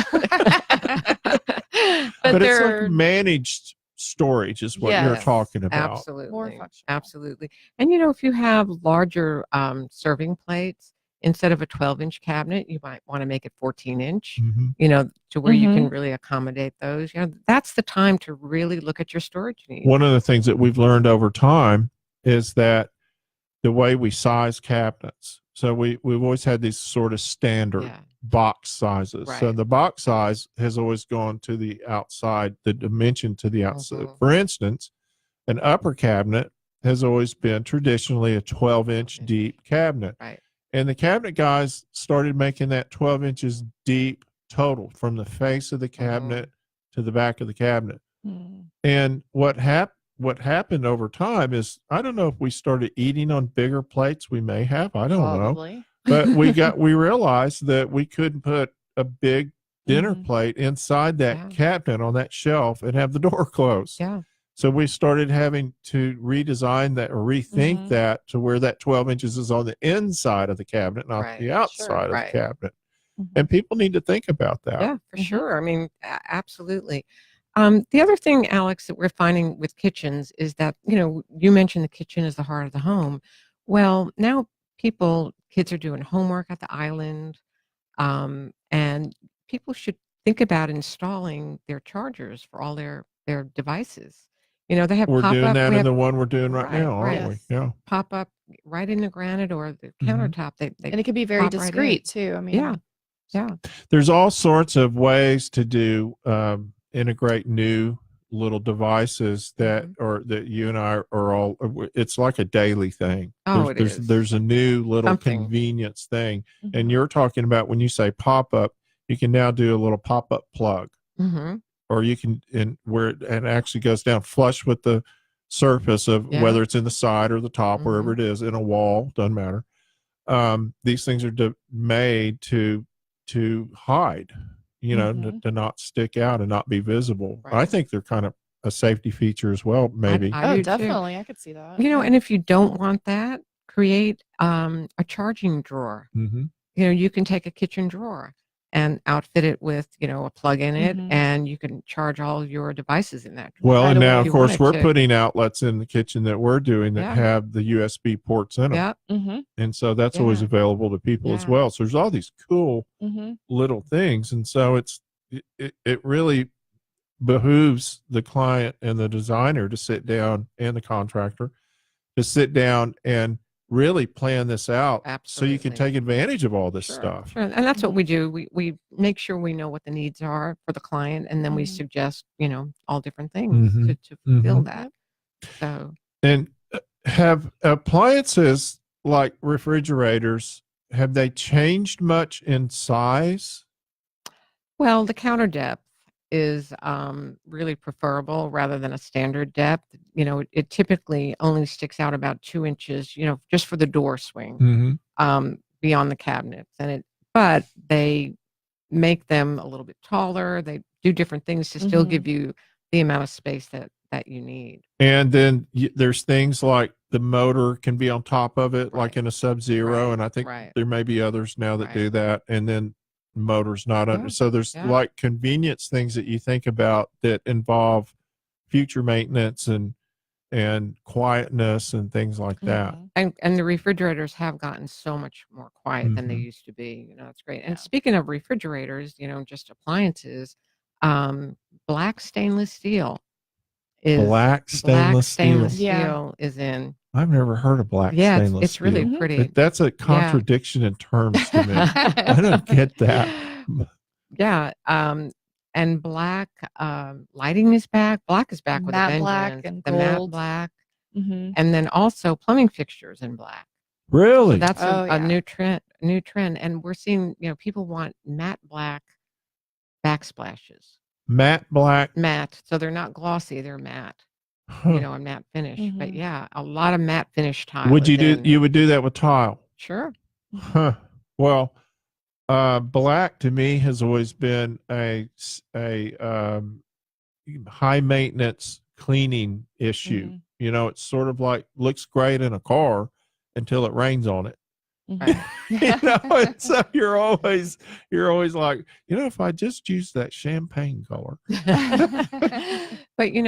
But it's they're like managed storage is what you're Yes. talking about. more Absolutely. functional. Absolutely. And if you have larger serving plates, instead of a 12-inch cabinet, you might want to make it 14-inch, Mhm. to where you can Mhm. really accommodate those. That's the time to really look at your storage needs. One of the things that we've learned over time is that the way we size cabinets. So we've always had these sort of standard Yeah. box sizes. So Right. the box size has always gone to the outside, the dimension to the outside. Mhm. For instance, an upper cabinet has always been traditionally a 12-inch deep cabinet. Right. And the cabinet guys started making that 12 inches deep total from the face of the cabinet to the back of the cabinet. Mm. And what happened over time is, I don't know if we started eating on bigger plates. We may have, I don't know. Probably. But we realized that we couldn't put a big dinner Mhm. plate inside that Yeah. cabinet on that shelf and have the door closed. Yeah. So we started having to redesign that or rethink Mhm. that to where that 12 inches is on the inside of the cabinet, not Right. the outside of Right. the cabinet. Mhm. And people need to think about that. Yeah, for Mhm. sure. I mean, absolutely. The other thing, Alex, that we're finding with kitchens is that, you mentioned the kitchen is the heart of the home. Well, now kids are doing homework at the island, and people should think about installing their chargers for all their devices. They have We're doing pop-up. that We in have the one we're doing right right, now, aren't right. we? Yes. Yeah. Pop-up right in the granite or the Mhm. countertop. They And it could be very pop right in. discreet too. I mean, Yeah, yeah. There's all sorts of ways to do integrate new little devices that you and I are all. It's like a daily thing. Oh, it is. There's a new little Something. convenience thing, Mhm. and you're talking about when you say pop up, you can now do a little pop up plug, Mm-hmm. or you can where it actually goes down flush with the surface of Yeah. whether it's in the side or the top, wherever Mhm. it is, in a wall, doesn't matter. These things are made to hide, Mhm. to not stick out and not be visible. I Right. think they're kind of a safety feature as well, maybe. I Oh, do too. definitely. I could see that. And if you don't want that, create a charging drawer. Hmm. You can take a kitchen drawer and outfit it with, a plug in it, Mhm. and you can charge all your devices in that drawer. Well, Right and now, away. of You course, wanted we're to. putting outlets in the kitchen that we're doing that Yeah. have the USB ports in them. Yeah, Mhm. And so that's always Yeah. available to people as Yeah. well. So there's all these cool Mhm. little things. And so it really behooves the client and the designer to sit down, and the contractor to sit down and really plan this out so you can absolutely. take advantage of all this Sure, stuff. sure. And that's what Mhm. we do. We make sure we know what the needs are for the client, and then we Mhm. suggest, all different things Mhm. to fulfill Mhm. that. So, And have appliances like refrigerators, have they changed much in size? well, the counter depth is really preferable rather than a standard depth. It typically only sticks out about 2 inches, just for the door swing, Mm-hmm. beyond the cabinets. But they make them a little bit taller. They do different things to still Mhm. give you the amount of space that you need. And then there's things like the motor can be on top of it, like Right. in a Sub-Zero. Right. And I think Right. there may be others now that Right. do that. And then motor's not under. Yeah. So there's Yeah. like convenience things that you think about that involve future maintenance and quietness and things like that. Mhm. And the refrigerators have gotten so much more quiet than they Mhm. used to be. It's great. And Yeah. speaking of refrigerators, just appliances, black stainless steel is Black stainless steel. stainless Yeah. steel is in. I've never heard of black Yeah, stainless it's really steel. pretty. That's a contradiction in terms to me. I don't get that. Yeah, and black lighting is back. Black is back with a Matte black vengeance. and The matte gold. black, Mhm. and then also plumbing fixtures in black. So Really? that's Oh, a yeah. new trend. New trend, and we're seeing people want matte black backsplashes. Matte black. Matte, so they're not glossy; they're matte. Huh. A matte finish. But Mhm. yeah, a lot of matte finish tile. Would is you do? in. You would do that with tile? Sure. Huh. Well, black to me has always been a high maintenance cleaning issue. Mhm. It's sort of like looks great in a car until it rains on it. Mhm. And so you're always like, if I just use that champagne color. But you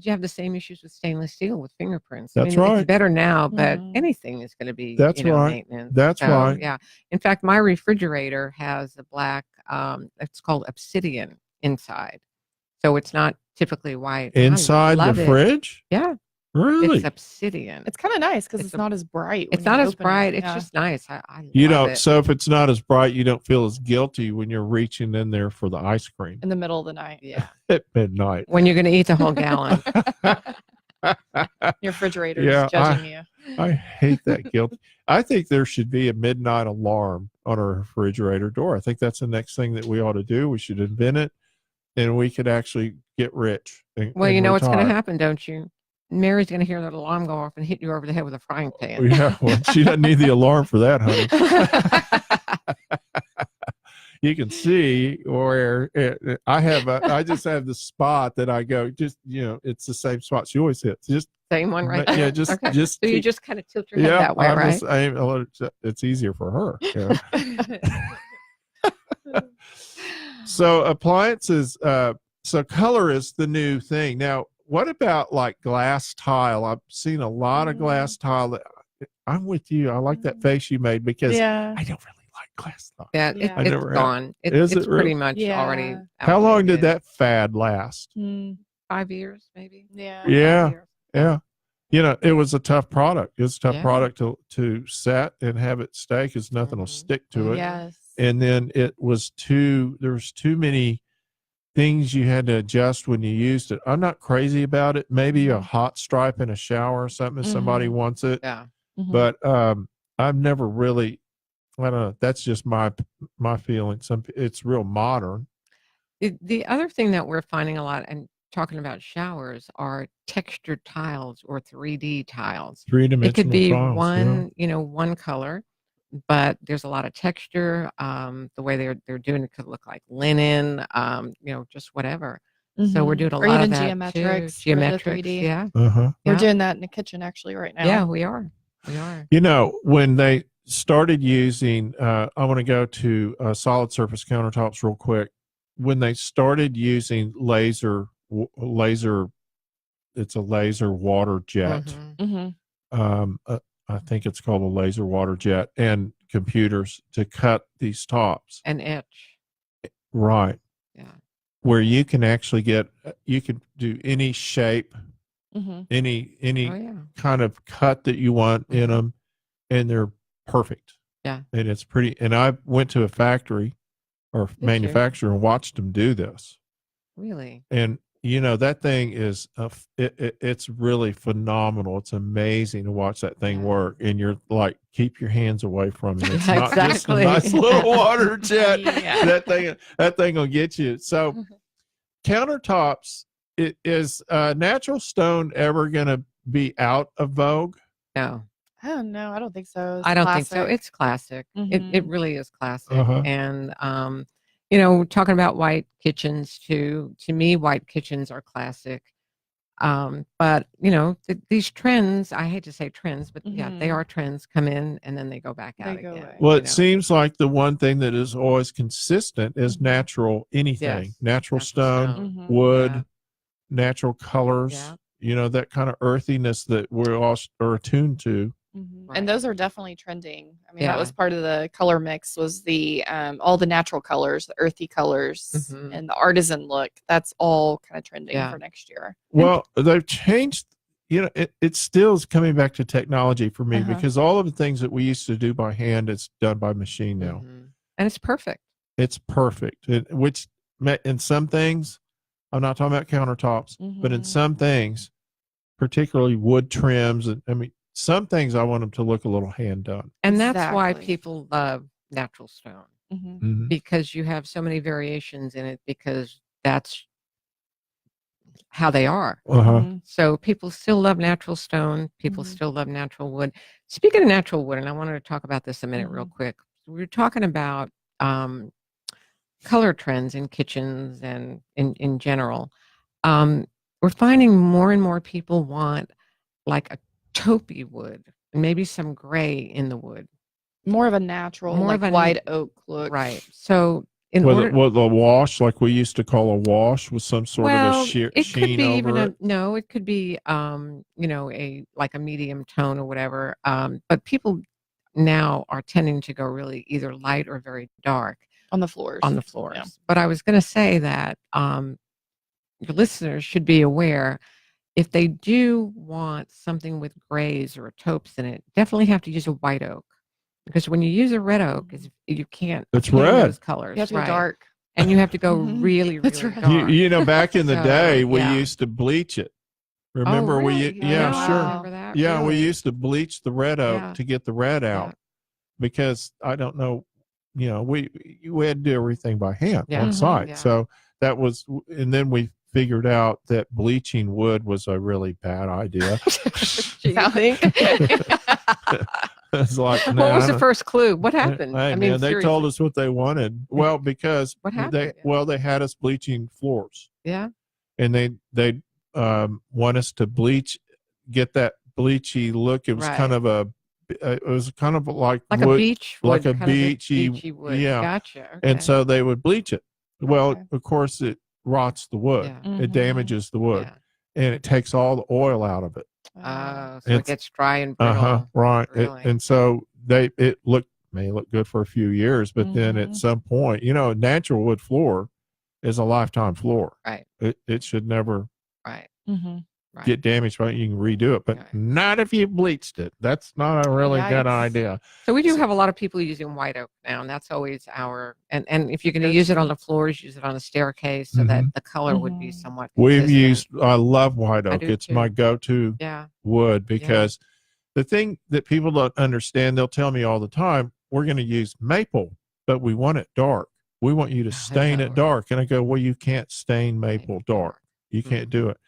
have the same issues with stainless steel with fingerprints. That's It's right. better now, but Mhm. anything is going to be That's right. maintenance. That's So, right. Yeah. In fact, my refrigerator has a black. It's called obsidian inside, so it's not typically white. I Inside the love it. fridge? Yeah, Really? it's obsidian. It's kind of nice because It's it's a- not as bright. It's when not you as open bright. It. It's Yeah. just nice. I You love don't. it. So if it's not as bright, you don't feel as guilty when you're reaching in there for the ice cream in the middle of the night. Yeah. at midnight. When you're going to eat the whole gallon. Your refrigerator Yeah, is judging you. I hate that guilt. I think there should be a midnight alarm on our refrigerator door. I think that's the next thing that we ought to do. We should invent it, and we could actually get rich. Well, you know what's going to retire. happen, don't you? Mary's going to hear that alarm go off and hit you over the head with a frying pan. Yeah, well, she doesn't need the alarm for that, honey. You can see where I just have the spot that I go. Just it's the same spot she always hits. Just Same one right yeah, there? just Okay. just So you keep- just kind of tilt your head that way, I'm right? the same. It's easier for her. Yeah. So appliances. So color is the new thing now. What about like glass tile? I've seen a lot of glass tile. I'm with you. I like that face you made because Yeah. I don't really like glass tile. Yeah, Yeah. I it's never have. gone. Is It's it really? pretty much Yeah. already. How long did outdated. that fad last? Mm, 5 years, maybe? yeah. Yeah. 5 years. Yeah. It was a tough product. It's a tough Yeah. product to set and have it stay because nothing will Mhm. stick to it. Yes. And then there was too many things you had to adjust when you used it. I'm not crazy about it. Maybe a hot stripe in a shower or something if somebody Mhm. wants it. Yeah. Mhm. But I've never really, I don't know. That's just my feeling. It's real modern. The other thing that we're finding a lot and talking about showers are textured tiles or 3D tiles. Three-dimensional It could be tiles, one color, but there's a lot of texture. The way they're doing it could look like linen, just whatever. So we're Mhm. doing a Or lot even of that geometrics. too. for the Geometrics, 3D. yeah. Uh-huh. We're Yeah. doing that in the kitchen actually right now. Yeah, we are. We are. When they started using, I want to go to solid surface countertops real quick. When they started using laser, it's a laser water jet. Mhm. Mm-hmm. I think it's called a laser water jet, and computers to cut these tops. An etch. Right. Yeah. Where you can actually you can do any shape, Mm-hmm. any Oh yeah. kind of cut that you want in them, and they're perfect. Yeah. And it's pretty. And I went to a factory or you? manufacturer and watched them do this. Really. And that thing is it's really phenomenal. It's amazing to watch that thing Yeah. work, and you're like, keep your hands away from it. It's Yeah, not just a exactly. nice little water jet. Yeah. That thing will get you. So countertops, is natural stone ever going to be out of vogue? No, I don't know. I don't think so. It's I don't think so. classic. It's classic. It really is classic. Uh-huh. And talking about white kitchens too. To me, white kitchens are classic. But these trends, I hate to say trends, but yeah, they Mhm. are trends, come in and then they go back They out go again. away. Well, it seems like the one thing that is always consistent is natural anything. Yes, Natural natural stone, stone. Mhm. wood, Yeah. natural colors, Yeah. that kind of earthiness that we all are attuned to. Mhm. Right. And those are definitely trending. I mean, Yeah. that was part of the color mix was the all the natural colors, the earthy colors, Mhm. and the artisan look. That's all kind of trending Yeah. for next year. Well, they've changed it still is coming back to technology for me Uh-huh. because all of the things that we used to do by hand, it's done by machine now. And it's perfect. It's perfect. Which in some things, I'm not talking about countertops, but in some things, particularly wood trims, and I mean, some things I want them to look a little hand done. And that's why Exactly. people love natural stone Mhm. because you have so many variations in it because that's how they are. Uh-huh. So people still love natural stone. People still love natural wood. Speaking of natural wood, and I wanted to talk about this a minute real quick. We were talking about color trends in kitchens and in general. We're finding more and more people want like a taupey wood, maybe some gray in the wood. More of a natural, More like of a- white oak look. Right. So in With order, a wash, like we used to call a wash, with some sort of a it could sheen be over even it. no, it could be a like a medium tone or whatever. But people now are tending to go really either light or very dark On the floors. on the floors. Yeah. But I was going to say that your listeners should be aware if they do want something with grays or taupes in it, definitely have to use a white oak because when you use a red oak, you can't It's obtain red. those colors. You have to go dark. And you have to go Mhm. really, That's really right. dark. You know, back in the So, day, we yeah. used to bleach it. Oh, Remember, really? yeah, No, I sure. don't remember that. Yeah, we Really? used to bleach the red oak Yeah. to get the red out because I don't know, we had to do everything by hand Yeah. on Mhm. site. Yeah. So that was, and then we figured out that bleaching wood was a really bad idea. Do you think? It's like, What nah, was the first clue? What happened? Hey, I mean, man, they told seriously. us what they wanted. Well, because What happened? they had us bleaching floors, Yeah. and they want us to get that bleachy look. It was kind Right. of it was kind of like Like wood, a beach wood. like a kind of beachy wood. yeah. Gotcha. And Okay. so they would bleach it. Well, Okay. of course, it rots the wood. Yeah. It damages the wood, Yeah. and it takes all the oil out of it. So it It's- gets dry and brittle. Right. Really. And so it may look good for a few years, but then at some point, a natural wood floor is a lifetime floor. Right. It should never Right. Right. get damaged, right? You can redo it, but Right. not if you bleached it. That's not a really good Yikes. idea. So we do have a lot of people using white oak now, and that's always and if you're going to use it on the floors, use it on the staircase so that the color would be somewhat consistent. I love white oak. do It's too. my go-to Yeah. wood because the thing that people don't understand, they'll tell me all the time, we're going to use maple, but we want it dark. We want you to stain know, it right? dark. And I go, well, you can't stain maple dark. You can't do it.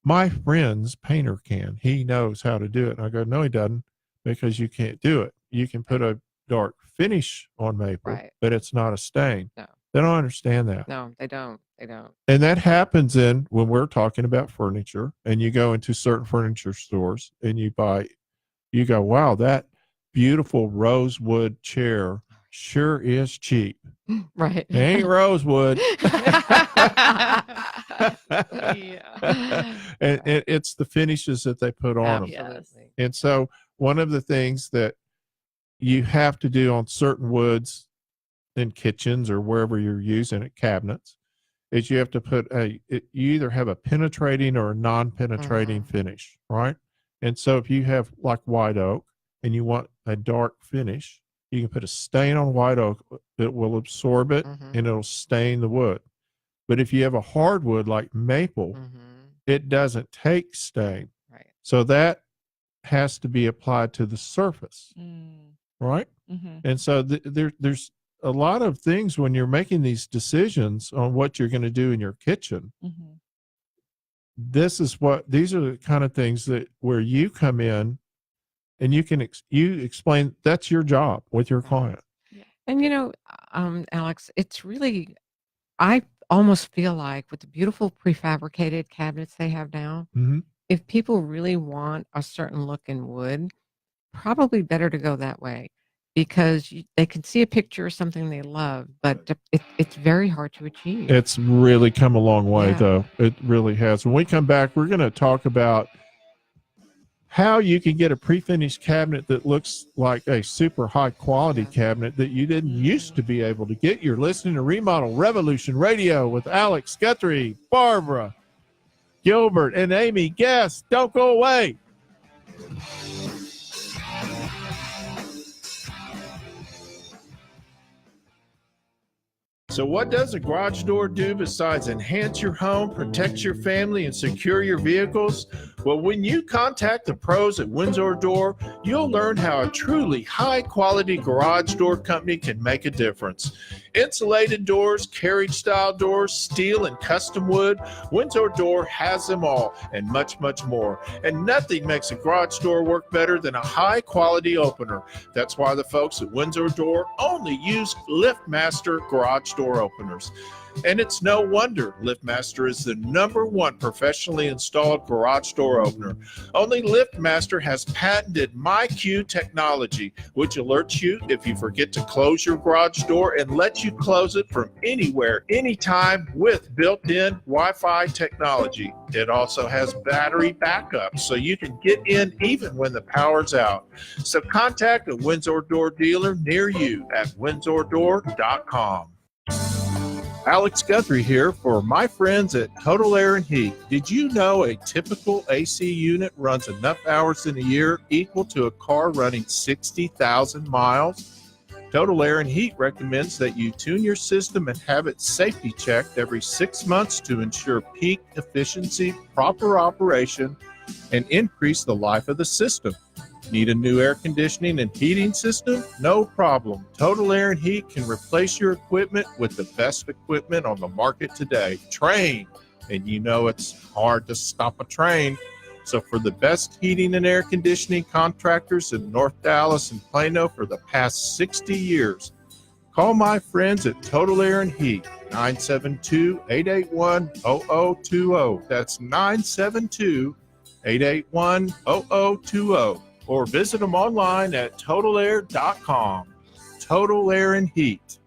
My friend's painter can. He knows how to do it. And I go, no, he doesn't, because you can't do it. You can put a dark finish on maple, Right. but it's not a stain. No. They don't understand that. No, they don't. They don't. And that happens when we're talking about furniture and you go into certain furniture stores and you go, wow, that beautiful rosewood chair sure is cheap. Right. It ain't rosewood. Yeah. And it's the finishes that they put on them. Absolutely. And so one of the things that you have to do on certain woods in kitchens or wherever you're using it, cabinets, is you have to put you either have a penetrating or a non-penetrating finish, right? And so if you have like white oak and you want a dark finish, you can put a stain on white oak that will absorb it and it'll stain the wood. But if you have a hardwood like maple, it doesn't take stain. Right. So that has to be applied to the surface, right? And so there's a lot of things when you're making these decisions on what you're going to do in your kitchen. These are the kind of things that where you come in and you can you explain. That's your job with your client. And Alex, it's really, I almost feel like with the beautiful prefabricated cabinets they have now, if people really want a certain look in wood, probably better to go that way because they can see a picture of something they love, but it's very hard to achieve. It's really come a long way, Yeah. though. It really has. When we come back, we're going to talk about how you can get a pre-finished cabinet that looks like a super high quality cabinet that you didn't used to be able to get. You're listening to Remodel Revolution Radio with Alex Guthrie, Barbara Gilbert and Amy Guess. Don't go away. So what does a garage door do besides enhance your home, protect your family, and secure your vehicles? Well, when you contact the pros at Windsor Door, you'll learn how a truly high-quality garage door company can make a difference. Insulated doors, carriage-style doors, steel and custom wood, Windsor Door has them all and much, much more. And nothing makes a garage door work better than a high-quality opener. That's why the folks at Windsor Door only use LiftMaster garage door openers. And it's no wonder LiftMaster is the #1 professionally installed garage door opener. Only LiftMaster has patented MyQ technology, which alerts you if you forget to close your garage door and lets you close it from anywhere, anytime with built-in Wi-Fi technology. It also has battery backup, so you can get in even when the power's out. So contact a Windsor Door dealer near you at windsordor.com. Alex Guthrie here for my friends at Total Air and Heat. Did you know a typical AC unit runs enough hours in a year equal to a car running 60,000 miles? Total Air and Heat recommends that you tune your system and have it safety checked every 6 months to ensure peak efficiency, proper operation, and increase the life of the system. Need a new air conditioning and heating system? No problem. Total Air and Heat can replace your equipment with the best equipment on the market today. Train. And you know it's hard to stop a train. So for the best heating and air conditioning contractors in North Dallas and Plano for the past 60 years, call my friends at Total Air and Heat, 972-881-0020. That's 972-881-0020. Or visit them online at totalair.com. Total Air and Heat.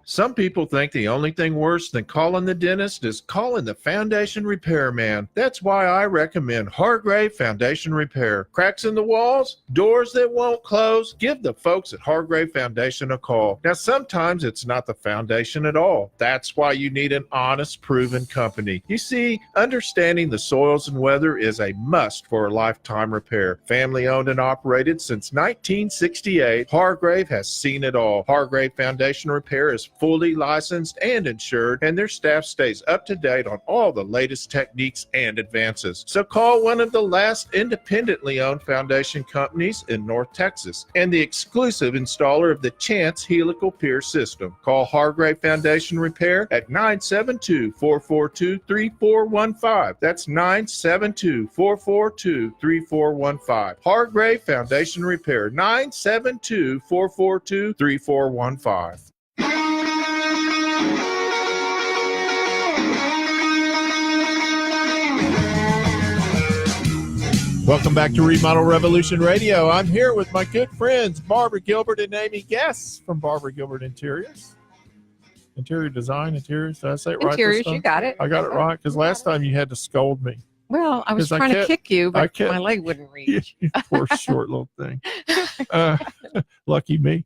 Some people think the only thing worse than calling the dentist is calling the foundation repairman. That's why I recommend Hargrave Foundation Repair. Cracks in the walls? Doors that won't close? Give the folks at Hargrave Foundation a call. Now, sometimes it's not the foundation at all. That's why you need an honest, proven company. You see, understanding the soils and weather is a must for a lifetime repair. Family owned and operated since 1968, Hargrave has seen it all. Hargrave Foundation Repair is fully licensed and insured, and their staff stays up to date on all the latest techniques and advances. So call one of the last independently owned foundation companies in North Texas and the exclusive installer of the Chance helical pier system. Call Hargrave Foundation Repair at 972-442-3415. That's 972-442-3415. Hargrave Foundation Repair, 972-442-3415. Welcome back to Remodel Revolution Radio. I'm here with my good friends, Barbara Gilbert and Amy Guess from Barbara Gilbert Interiors. Interior design, interiors. Did I say it right? Interiors, you got it. I got it right, because last time you had to scold me. Well, I was trying to kick you, but my leg wouldn't reach. You poor short little thing. Lucky me.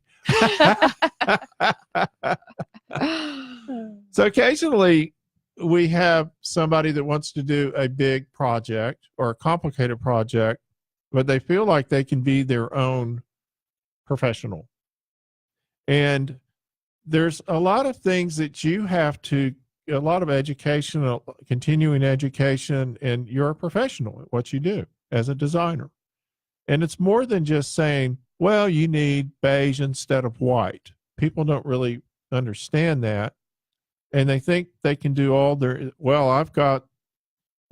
So occasionally we have somebody that wants to do a big project or a complicated project, but they feel like they can be their own professional. And there's a lot of things that you have to, a lot of education, continuing education, and you're a professional at what you do as a designer. And it's more than just saying, well, you need beige instead of white. People don't really understand that. And they think they can do all their, well, I've got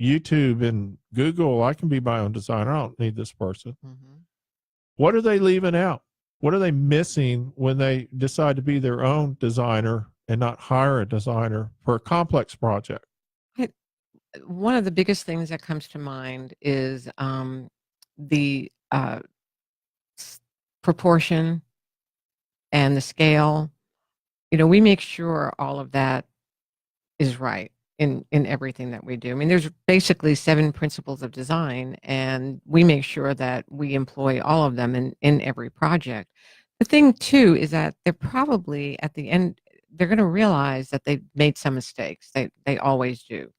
YouTube and Google. I can be my own designer. I don't need this person. Mm-hmm. What are they leaving out? What are they missing when they decide to be their own designer and not hire a designer for a complex project? One of the biggest things that comes to mind is the proportion and the scale. You know, we make sure all of that is right in everything that we do. I mean, there's basically 7 principles of design, and we make sure that we employ all of them in every project. The thing, too, is that they're probably, at the end, they're going to realize that they've made some mistakes. They always do.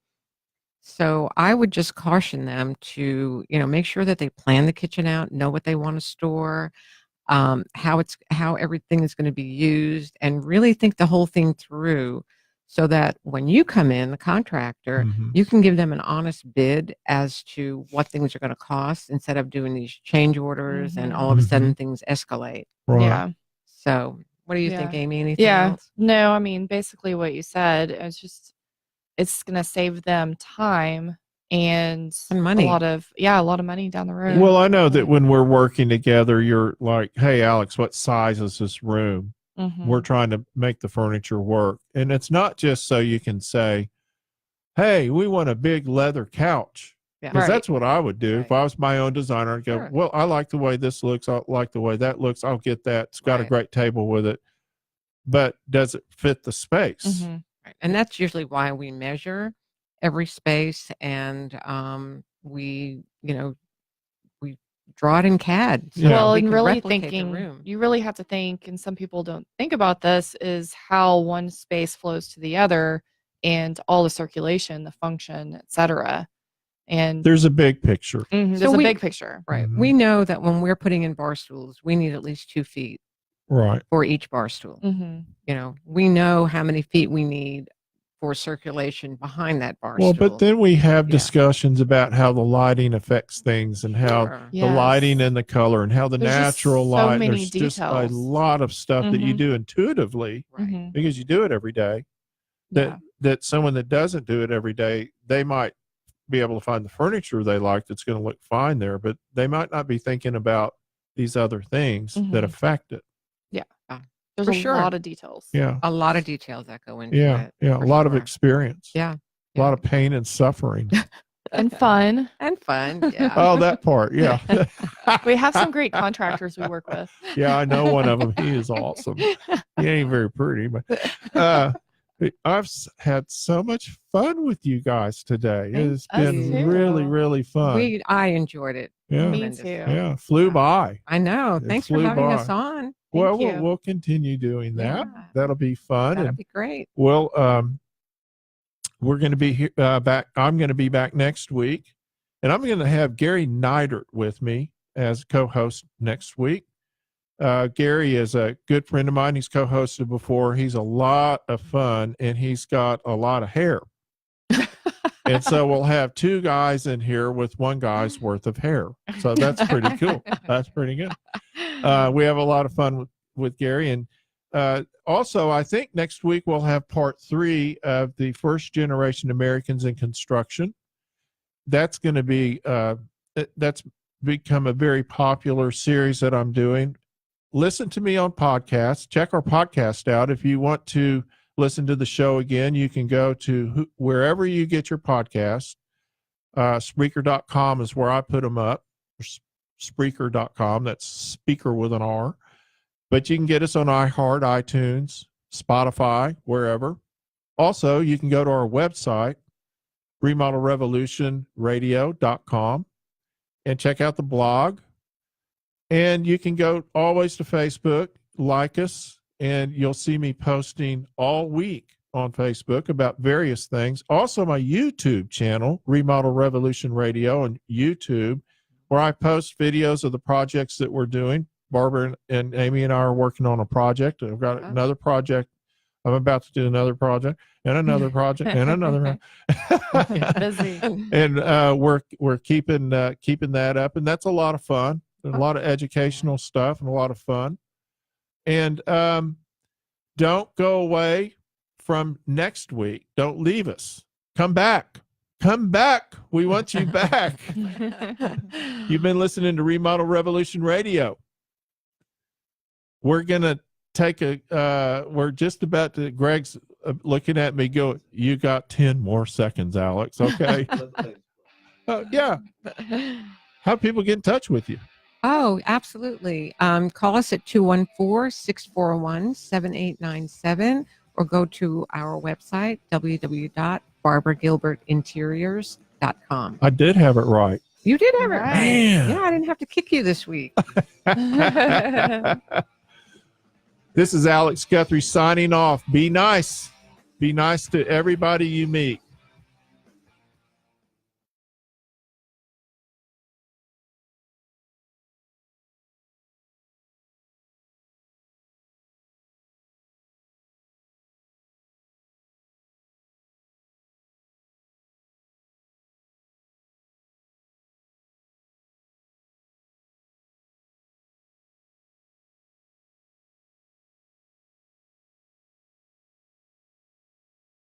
So I would just caution them to, make sure that they plan the kitchen out, know what they want to store, how everything is going to be used, and really think the whole thing through, so that when you come in, the contractor, Mhm. you can give them an honest bid as to what things are going to cost, instead of doing these change orders and all of a sudden things escalate. Right. Yeah. So what do you think, Yeah. Amy? Anything Yeah. else? No, I mean, basically what you said, it's going to save them time and And money. a lot of money down the road. Well, I know that when we're working together, you're like, hey, Alex, what size is this room? Mhm. We're trying to make the furniture work. And it's not just so you can say, hey, we want a big leather couch. Yeah. Because Right. that's what I would do. If Right. I was my own designer, I'd go, Sure. well, I like the way this looks. I like the way that looks. I'll get that. It's got a Right. great table with it. But does it fit the space? Mhm. Right. And that's usually why we measure every space, and we draw it in CAD. So Yeah. Well, we and can really replicate the thinking, room. you really have to think, and some people don't think about this, is how one space flows to the other and all the circulation, the function, etc. And There's a big picture. there's So a we- big picture. Right. Mhm. We know that when we're putting in bar stools, we need at least 2 feet Right. for each bar stool. Mm-hmm. We know how many feet we need for circulation behind that bar Well, stool. but then we have Yeah. discussions about how the lighting affects things and how Sure. the lighting and the color and how the There's just natural so light. many There's just a details. lot of stuff that you Mhm. do intuitively Right. Mhm. because you do it every day. That someone that doesn't do it every day, they might be able to find the furniture they like that's going to look fine there, but they might not be thinking about these other things that Mhm. affect it. There's For a sure. lot of details. Yeah. A lot of details that go into Yeah. it. Yeah. A for lot of sure. experience. Yeah. A lot of pain and suffering. And fun. And fun. Yeah. Oh, that part. Yeah. We have some great contractors we work with. Yeah, I know one of them. He is awesome. He ain't very pretty, but I've had so much fun with you guys today. It's Us been too. really, really fun. I enjoyed it. Yeah. Me tremendously. too. Yeah, flew by. I know. It Thanks for flew having by. us on. Well, you. we'll continue doing that. Yeah. That'll be fun. That'd And be great. well, we're going to be here back. I'm going to be back next week, and I'm going to have Gary Neidert with me as co-host next week. Gary is a good friend of mine. He's co-hosted before. He's a lot of fun, and he's got a lot of hair. And so we'll have 2 guys in here with 1 guy's worth of hair. So that's pretty cool. That's pretty good. We have a lot of fun with Gary. And also, I think next week we'll have part 3 of the First Generation Americans in Construction. That's going to be, that's become a very popular series that I'm doing. Listen to me on podcasts. Check our podcast out. If you want to listen to the show again, you can go to wherever you get your podcasts. Spreaker.com is where I put them up. Spreaker.com. That's speaker with an R. But you can get us on iHeart, iTunes, Spotify, wherever. Also, you can go to our website, remodelrevolutionradio.com, and check out the blog. And you can go always to Facebook, like us, and you'll see me posting all week on Facebook about various things. Also, my YouTube channel, Remodel Revolution Radio on YouTube, where I post videos of the projects that we're doing. Barbara and Amy and I are working on a project. I've got another project. I'm about to do another project and another project and another. Busy. And we're keeping that up, and that's a lot of fun. And a lot of educational stuff and a lot of fun. And don't go away from next week. Don't leave us. Come back. Come back. We want you back. You've been listening to Remodel Revolution Radio. We're going to take we're just about to, Greg's looking at me go, you got 10 more seconds, Alex. Okay. Yeah. How do people get in touch with you? Oh, absolutely. Call us at 214-641-7897 or go to our website, www.barbaragilbertinteriors.com. I did have it right. You did have it right. Man. Yeah, I didn't have to kick you this week. This is Alex Guthrie signing off. Be nice. Be nice to everybody you meet.